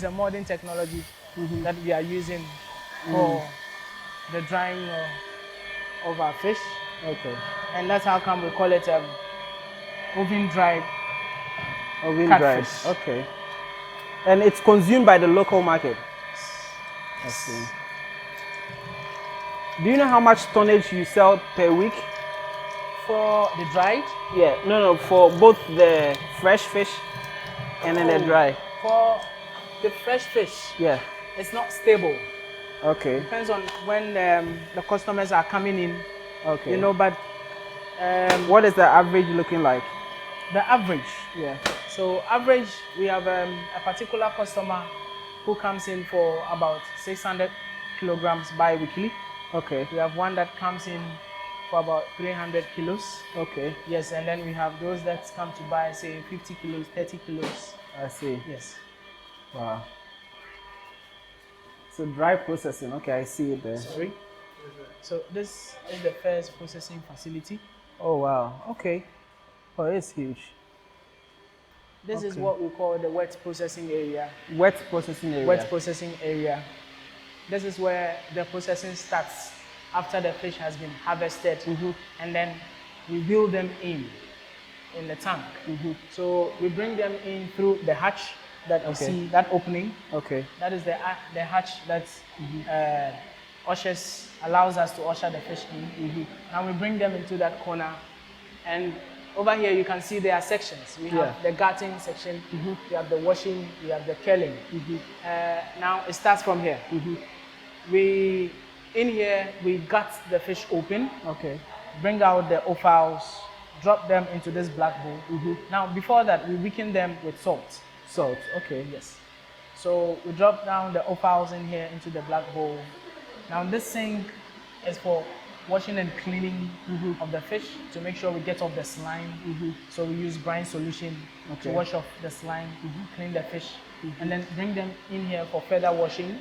a modern technology that we are using for the drying of our fish.
Okay.
And that's how come we call it oven dried
Oven dried.
catfish.
Okay. And it's consumed by the local market. I see. Do you know how much tonnage you sell per week?
For the dried?
Yeah. No, for both the fresh fish and then the dry.
For the fresh fish,
Yeah.
it's not stable.
Okay.
Depends on when the customers are coming in.
Okay.
You know, but
what is the average looking like?
the average.
Yeah.
So average, we have a particular customer who comes in for about 600 kilograms bi-weekly.
Okay.
We have one that comes in for about 300 kilos.
Okay.
Yes, and then we have those that come to buy, say, 50 kilos, 30 kilos.
I see.
Yes.
Wow. So dry processing. Okay, I see it there.
Sorry. So this is the first processing facility.
Oh wow. Okay. Oh, it's huge.
This is
Okay.
what we call the wet processing area.
Wet processing area.
Wet processing area. This is where the processing starts after the fish has been harvested, and then we wheel them in the tank. So we bring them in through the hatch that you see, that opening.
Okay.
That is the hatch that allows us to usher the fish in. Now we bring them into that corner, and over here you can see there are sections. We have the gutting section, we have the washing, we have the curling. Now it starts from here. In here we gut the fish open.
Okay.
Bring out the offals, drop them into this black bowl. Now before that we weaken them with salt.
Salt. Okay.
Yes. So we drop down the offals in here into the black bowl. Now this sink is for washing and cleaning of the fish to make sure we get off the slime. So we use brine solution to wash off the slime, clean the fish, and then bring them in here for further washing.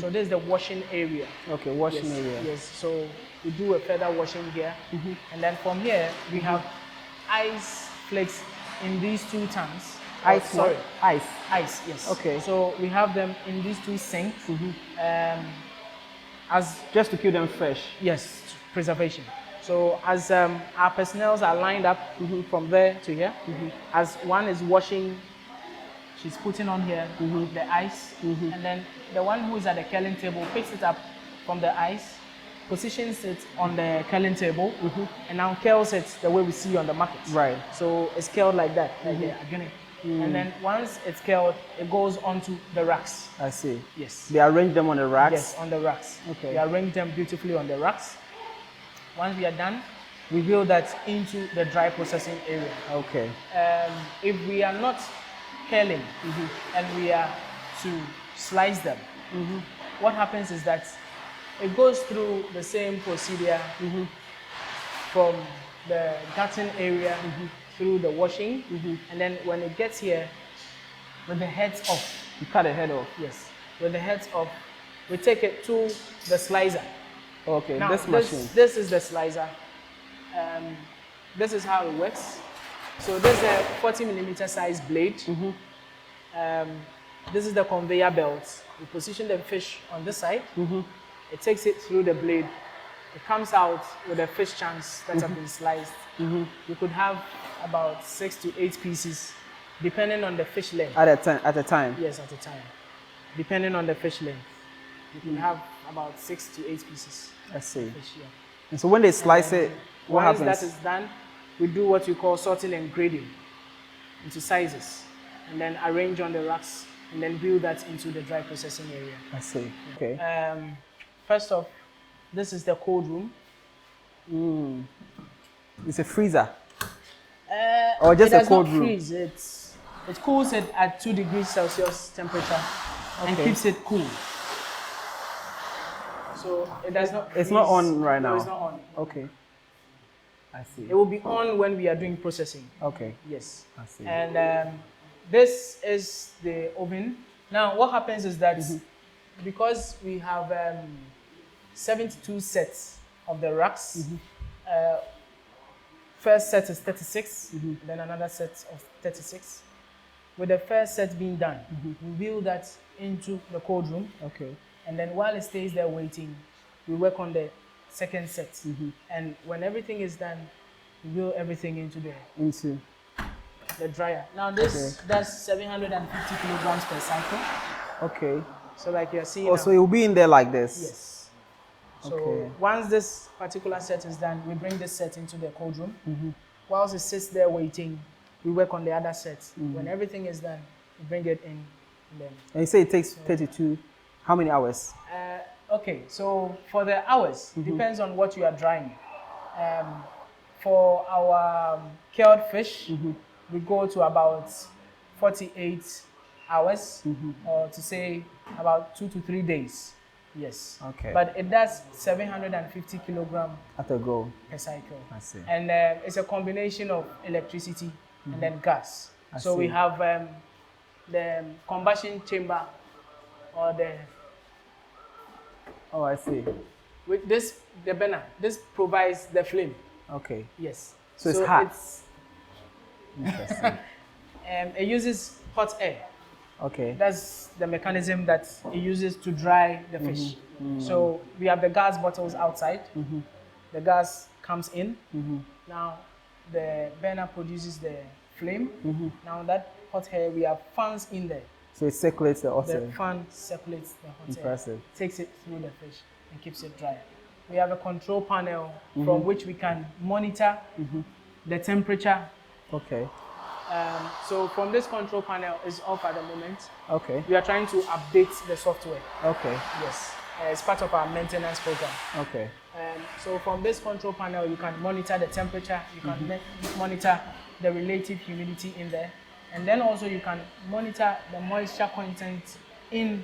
So this is the washing area.
Okay, washing area.
Yes, so we do a further washing here. And then from here, we have ice flakes in these two tanks.
Ice,
sorry.
Ice.
Ice, yes.
Okay.
So we have them in these two sinks. As
Just to keep them fresh.
yes, preservation. So as our personnel are lined up from there to here, as one is washing, she's putting on here the ice, and then the one who is at the curling table picks it up from the ice, positions it on the curling table, and now curls it the way we see on the market.
Right.
So it's curled like that, like the agonic. And then once it's curled, it goes onto the racks.
I see.
Yes.
They arrange them on the racks.
Yes, on the racks.
Okay.
We arrange them beautifully on the racks. Once we are done, we wheel that into the dry processing area.
Okay.
If we are not curling and we are to slice them, what happens is that it goes through the same procedure from the gutting area through the washing, and then when it gets here, with the heads off.
You cut the head off.
Yes, with the heads off, we take it to the slicer.
Okay,
Now,
this machine.
this is the slicer. This is how it works. So this is a 40mm size blade. This is the conveyor belt. We position the fish on this side. It takes it through the blade. It comes out with the fish chunks that have been sliced. You could have about 6 to 8 pieces, depending on the fish length.
At a time.
Yes, at a time. Depending on the fish length. You can have about 6 to 8 pieces.
I see.
Fish, yeah.
And so when they slice it, what
Once
happens?
that is done, we do what we call sorting and grading into sizes, and then arrange on the racks, and then wheel that into the dry processing area.
I see. Okay.
First off, this is the cold room.
It's a freezer. Or just
it
a
does
cold
not
room?
freeze. It cools it at 2 degrees Celsius temperature and
Okay.
keeps it cool. So it does not
It's not
freeze.
on right
No,
now.
it's not on.
Okay. I see.
It will be on when we are doing processing.
Okay.
Yes.
I see.
And this is the oven. Now, what happens is that because we have 72 sets of the racks. First set is 36, then another set of 36. With the first set being done, we wheel that into the cold room.
Okay.
And then while it stays there waiting, we work on the second set. And when everything is done, we wheel everything into the dryer. Now this does 750 kilograms per cycle.
Okay.
So like you're seeing.
Oh, so it will be in there like this?
Yes. So once this particular set is done, we bring this set into the cold room. Whilst it sits there waiting, we work on the other set. When everything is done, we bring it in.
And you say it takes 32, how many hours?
Okay, so for the hours, depends on what you are drying. For our cured fish, we go to about 48 hours, or to say about 2 to 3 days. Yes.
Okay.
But it does 750 kilograms
at a go
per cycle.
I see.
And it's a combination of electricity and then gas. So we have the combustion chamber, or the.
Oh, I see.
With this, the burner, this provides the flame.
Okay.
Yes.
So it's hot.
Interesting. It uses hot air.
Okay.
That's the mechanism that it uses to dry the fish. So we have the gas bottles outside. The gas comes in. Now the burner produces the flame. Now that hot air, we have fans in there.
So it circulates the hot air.
The fan circulates the hot
Impressive.
air, takes it through the fish and keeps it dry. We have a control panel from which we can monitor the temperature.
Okay.
So from this control panel is off at the moment.
Okay.
We are trying to update the software.
Okay.
Yes. It's part of our maintenance program.
Okay.
So from this control panel, you can monitor the temperature, you can monitor the relative humidity in there, and then also you can monitor the moisture content in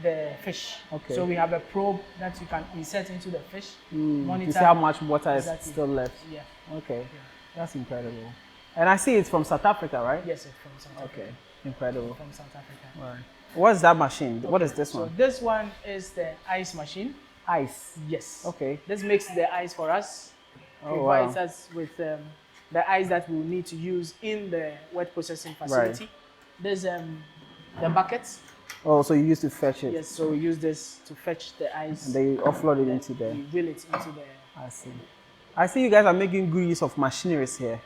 the fish.
Okay.
So we have a probe that you can insert into the fish, monitor.
To see how much water is still left.
Yeah.
Okay.
Yeah.
That's incredible. And I see it's from South Africa, right?
Yes, it's from South Africa.
Okay. Incredible.
From South Africa.
Right. What is that machine? Okay. What is this one?
So this one is the ice machine.
Ice?
Yes.
Okay.
This makes the ice for us. Provides us with the ice that we will need to use in the wet processing facility. Right. There's the buckets.
Oh, so you used to fetch it?
Yes, so we use this to fetch the ice.
And they offload it into there?
We wheel it into there.
I see. I see you guys are making good use of machineries here.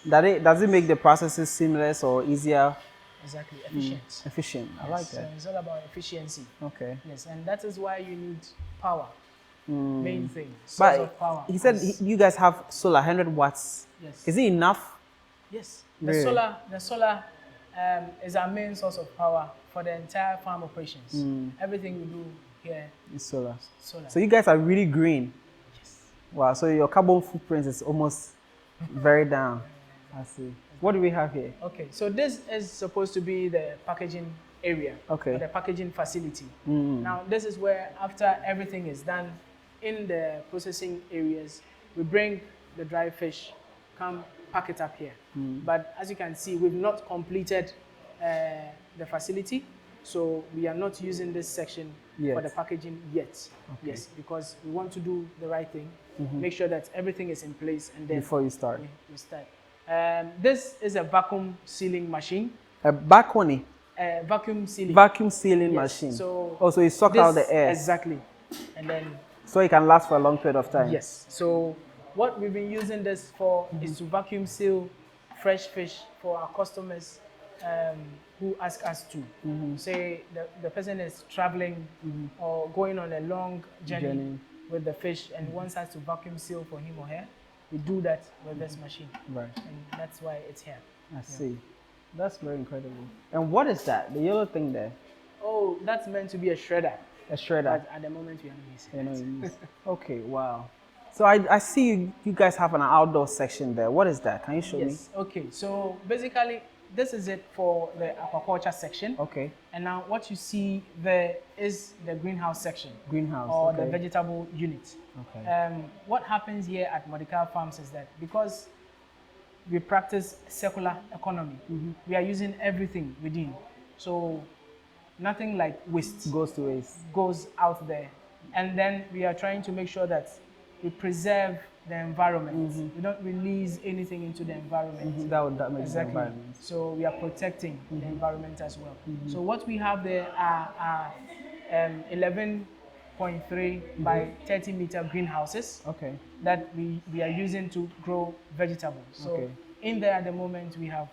Does it make the processes seamless or easier?
Exactly, efficient.
Efficient, I like that.
So it's all about efficiency.
Okay.
Yes, and that is why you need power. Main thing, source
but
of power.
He said you guys have solar, 100 watts.
Yes.
Is it enough?
Yes.
Really?
The solar is our main source of power for the entire farm operations. Everything we do here
is solar.
Solar.
So you guys are really green.
Yes.
Wow, so your carbon footprint is almost very down. I see. What do we have here?
Okay, so this is supposed to be the packaging area, or the packaging facility. Now, this is where after everything is done in the processing areas, we bring the dry fish, come pack it up here. But as you can see, we've not completed the facility, so we are not using this section for the packaging yet. Okay. Yes, because we want to do the right thing, make sure that everything is in place, and then
before you start.
We start. This is a vacuum sealing machine.
A vacuum sealing. Vacuum sealing machine.
So
also it sucks out the air.
Exactly. And then
so it can last for a long period of time.
Yes. So what we've been using this for is to vacuum seal fresh fish for our customers who ask us to. Say the person is traveling or going on a long journey with the fish and wants us to vacuum seal for him or her. We do that with this machine. Right. And that's why it's here.
I see. That's very incredible. And what is that? The yellow thing there?
Oh, that's meant to be a shredder.
A shredder?
But at the moment, we are not using it.
Okay, wow. So I see you guys have an outdoor section there. What is that? Can you show me?
Yes. Okay, so basically, this is it for the aquaculture section.
Okay.
And now what you see there is the greenhouse section.
Greenhouse,
or the vegetable unit.
Okay.
What happens here at Mordecai Farms is that because we practice circular economy, we are using everything within. So nothing like waste
goes to waste.
Goes out there. And then we are trying to make sure that we preserve the environment. We don't release anything into the environment.
That makes
Exactly.
the environment.
So we are protecting the environment as well. So what we have there are 11.3 by 30-meter greenhouses.
Okay.
That we are using to grow vegetables. So
Okay.
in there at the moment we have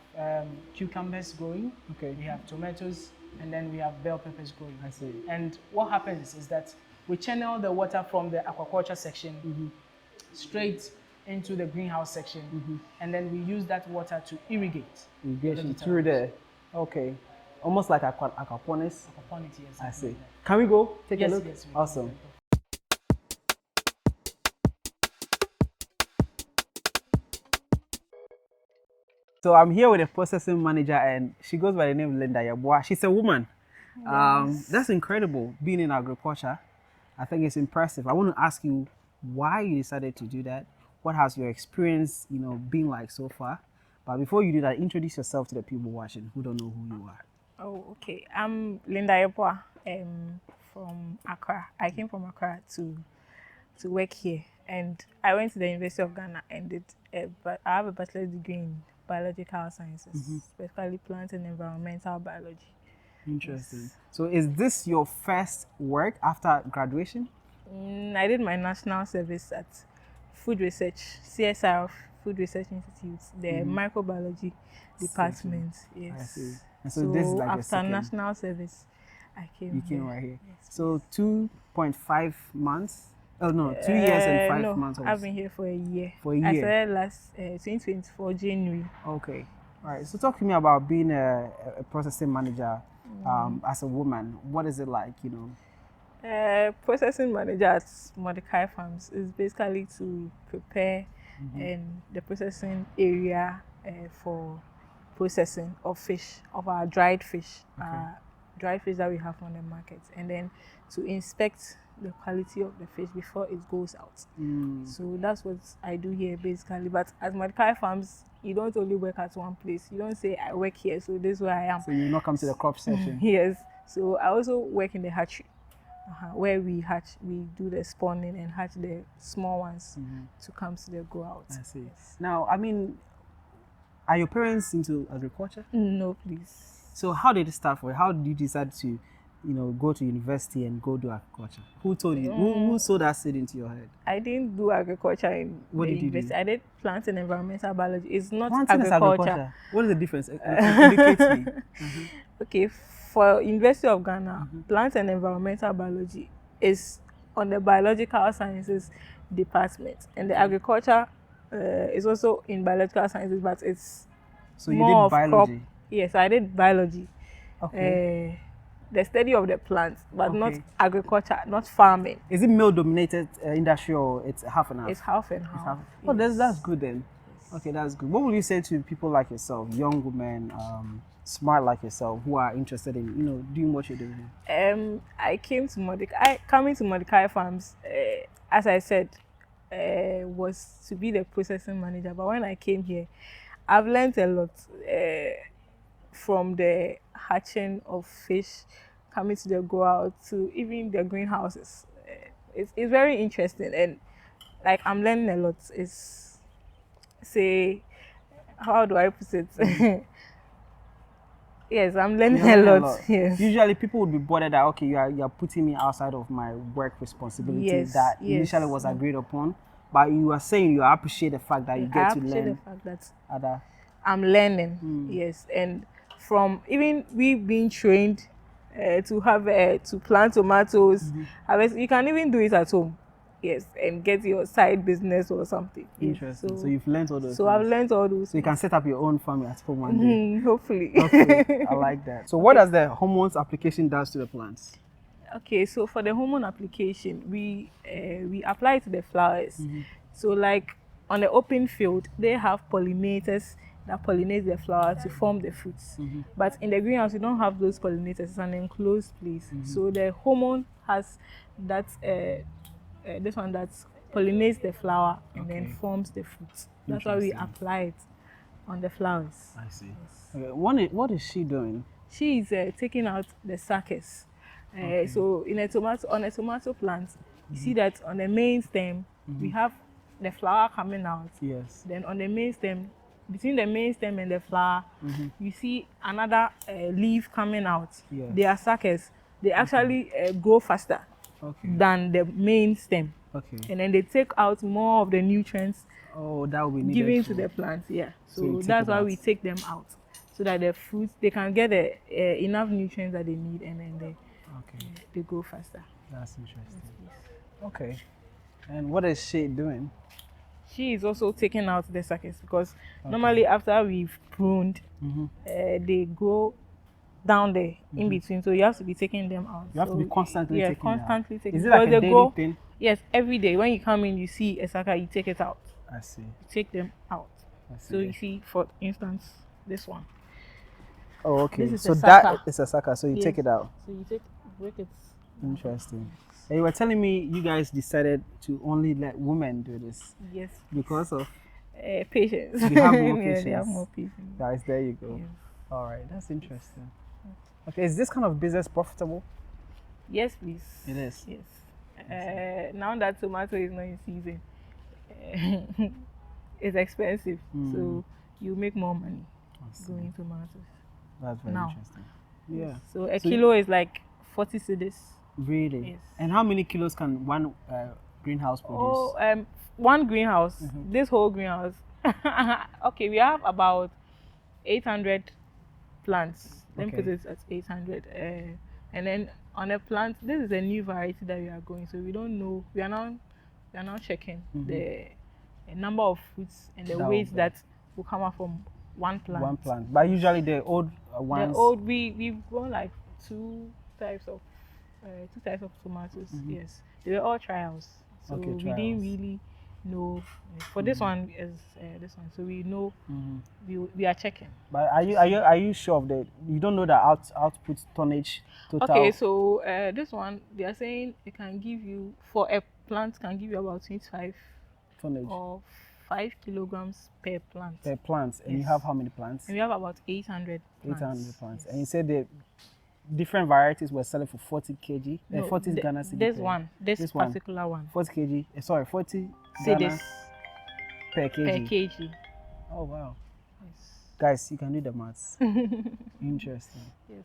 cucumbers growing.
Okay.
We have tomatoes, and then we have bell peppers growing.
I see.
And what happens is that we channel the water from the aquaculture section straight into the greenhouse section, and then we use that water to irrigate.
Irrigation through there. Okay. Almost like aquaponics.
Aquaponics, yes.
I see. Can we go take a look?
Yes, we can.
Awesome. So I'm here with a processing manager, and she goes by the name Linda Yeboah. She's a woman.
Yes.
That's incredible, being in agriculture. I think it's impressive. I want to ask you why you decided to do that. What has your experience, been like so far? But before you do that, introduce yourself to the people watching who don't know who you are.
Oh, okay. I'm Linda Yeboah from Accra. I came from Accra to work here, and I went to the University of Ghana and did. But I have a bachelor's degree in biological sciences, specifically plant and environmental biology.
Interesting.
Yes.
So is this your first work after graduation?
I did my national service at Food Research, CSR Food Research Institute, the microbiology department. Yes.
I see. And so this is like your
after
second.
national service, I came.
You came right here.
Yes,
So 2.5 months. Oh no, 2 years and 5
no,
months.
I've been here for a year.
For a
I
year.
started last 2024 January.
Okay. All right. So talk to me about being a processing manager as a woman. What is it like?
Processing manager at Mordecai Farms is basically to prepare the processing area for processing of fish, of our dried fish, dried fish that we have on the market, and then to inspect the quality of the fish before it goes out. So that's what I do here basically. But at Mordecai Farms, you don't only work at one place. You don't say I work here, so this is where I am.
So you not come to the crop section.
Yes. So I also work in the hatchery, where we do the spawning and hatch the small ones to come to the go out.
I see.
Yes.
Now, I mean, are your parents into agriculture?
No, please.
So how did it start for you? How did you decide to, go to university and go do agriculture? Who told you? Who sowed that seed into your head?
I didn't do agriculture in
What
the
did you do?
university. I did plant and environmental biology. It's not
Planting is
agriculture.
What is the difference? Indicate me.
Okay, for University of Ghana, plant and environmental biology is on the biological sciences department, and the agriculture is also in biological sciences, but it's
So you
more
did
of
biology.
crop. Yes, I did biology.
Okay.
The study of the plants, but not
Okay.
agriculture, not farming.
Is it male-dominated industry, or it's half and half?
It's half and
It's
half.
half. Oh,
Yes.
that's good then. Okay, that's good. What would you say to people like yourself, young women, smart like yourself, who are interested in doing what you're doing?
I came to coming to Mordecai Farms, as I said, was to be the processing manager. But when I came here, I've learned a lot from the hatching of fish, coming to the go out, to even the greenhouses. It's very interesting, and like I'm learning a lot. How do I put it? Yes, I'm learning a lot. Yes.
Usually people would be bothered that, okay, you're putting me outside of my work responsibility
Yes,
that
yes.
initially was agreed upon. But you are saying you appreciate the fact that you
I
get to
appreciate
learn
the fact that
other.
I'm learning. Yes, and from even we being trained to have to plant tomatoes, harvest, you can even do it at home. Yes, and get your side business or something. Yes,
Interesting. So you've learned all those
So
things.
I've learned all those.
So you can set up your own farm at home one day.
Hopefully.
Okay, I like that. So what does the hormones application does to the plants?
Okay, so for the hormone application, we apply it to the flowers. So like on the open field, they have pollinators that pollinate the flower to form the fruits. But in the greenhouse, you don't have those pollinators. It's an enclosed place. So the hormone has that this one that pollinates the flower and then forms the fruit. That's why we apply it on the flowers.
I see. Okay, what is she doing?
She is taking out the suckers. So on a tomato plant, You see that on the main stem, we have the flower coming out.
Yes.
Then on the main stem, between the main stem and the flower, you see another leaf coming out.
Yes.
They are suckers. They actually grow faster than the main stem.
Okay.
And then they take out more of the nutrients
Oh, that will be needed
given
for-
to the plants. Yeah.
So you
So
take
that's
it
why
out.
we take them out, so that the fruits, they can get the enough nutrients that they need, and then they grow faster.
That's interesting. Okay. And what is she doing?
She is also taking out the suckers, because normally after we've pruned, they go down there in between, so you have to be taking them out.
You have to be constantly taking them out.
constantly taking.
Is it like
because
a
they
daily thing?
Yes, every day when you come in, you see a sucker, you take it out.
I see.
You take them out.
I see.
So you see, for instance, this one.
Oh, okay.
This is
So
a
that
sucker.
is a sucker. So you
Yes.
take it out.
So you break it.
Interesting. And you were telling me you guys decided to only let women do this
Yes.
because of
Patience.
You have more
Yeah, they have
patience.
more patience.
guys. There you go.
Yes.
All right, that's interesting. Okay, is this kind of business profitable?
Yes, please.
It is.
Yes. Now that tomato is not in season, it's expensive, so you make more money growing tomatoes.
That's very
Now.
interesting. Yeah.
So a
So
kilo is like 40 cedis.
Really?
Yes.
And how many kilos can one greenhouse produce?
Oh, one greenhouse. This whole greenhouse. Okay, we have about 800 plants. Let me put
Okay.
it at 800. And then on a plant, this is a new variety that we are growing, so we don't know. We are now checking the number of fruits and the
That will
weight
be-
that will come out from one plant.
One plant. But usually the old ones.
The old, we've grown like two types of tomatoes. Yes, they were all trials, so
Okay,
we didn't
trials.
really know. For this one is this one, so we know we are checking.
But are you sure of the? You don't know the output tonnage total.
Okay, so this one they are saying it can give you, for a plant, can give you about 25
tonnage
or 5 kilograms per plant.
per plant, and you
Yes.
have how many plants?
And we have about 800 plants.
800 plants.
Yes.
And you said the different varieties were selling for 40 kg,
No,
40 Ghana cedi
this
per-
one, this
this one.
particular one,
40 kg. Sorry, 40 Ghana
cedis
per
per
kg.
kg.
Oh wow,
Yes.
guys, you can do the maths. Interesting.
Yes.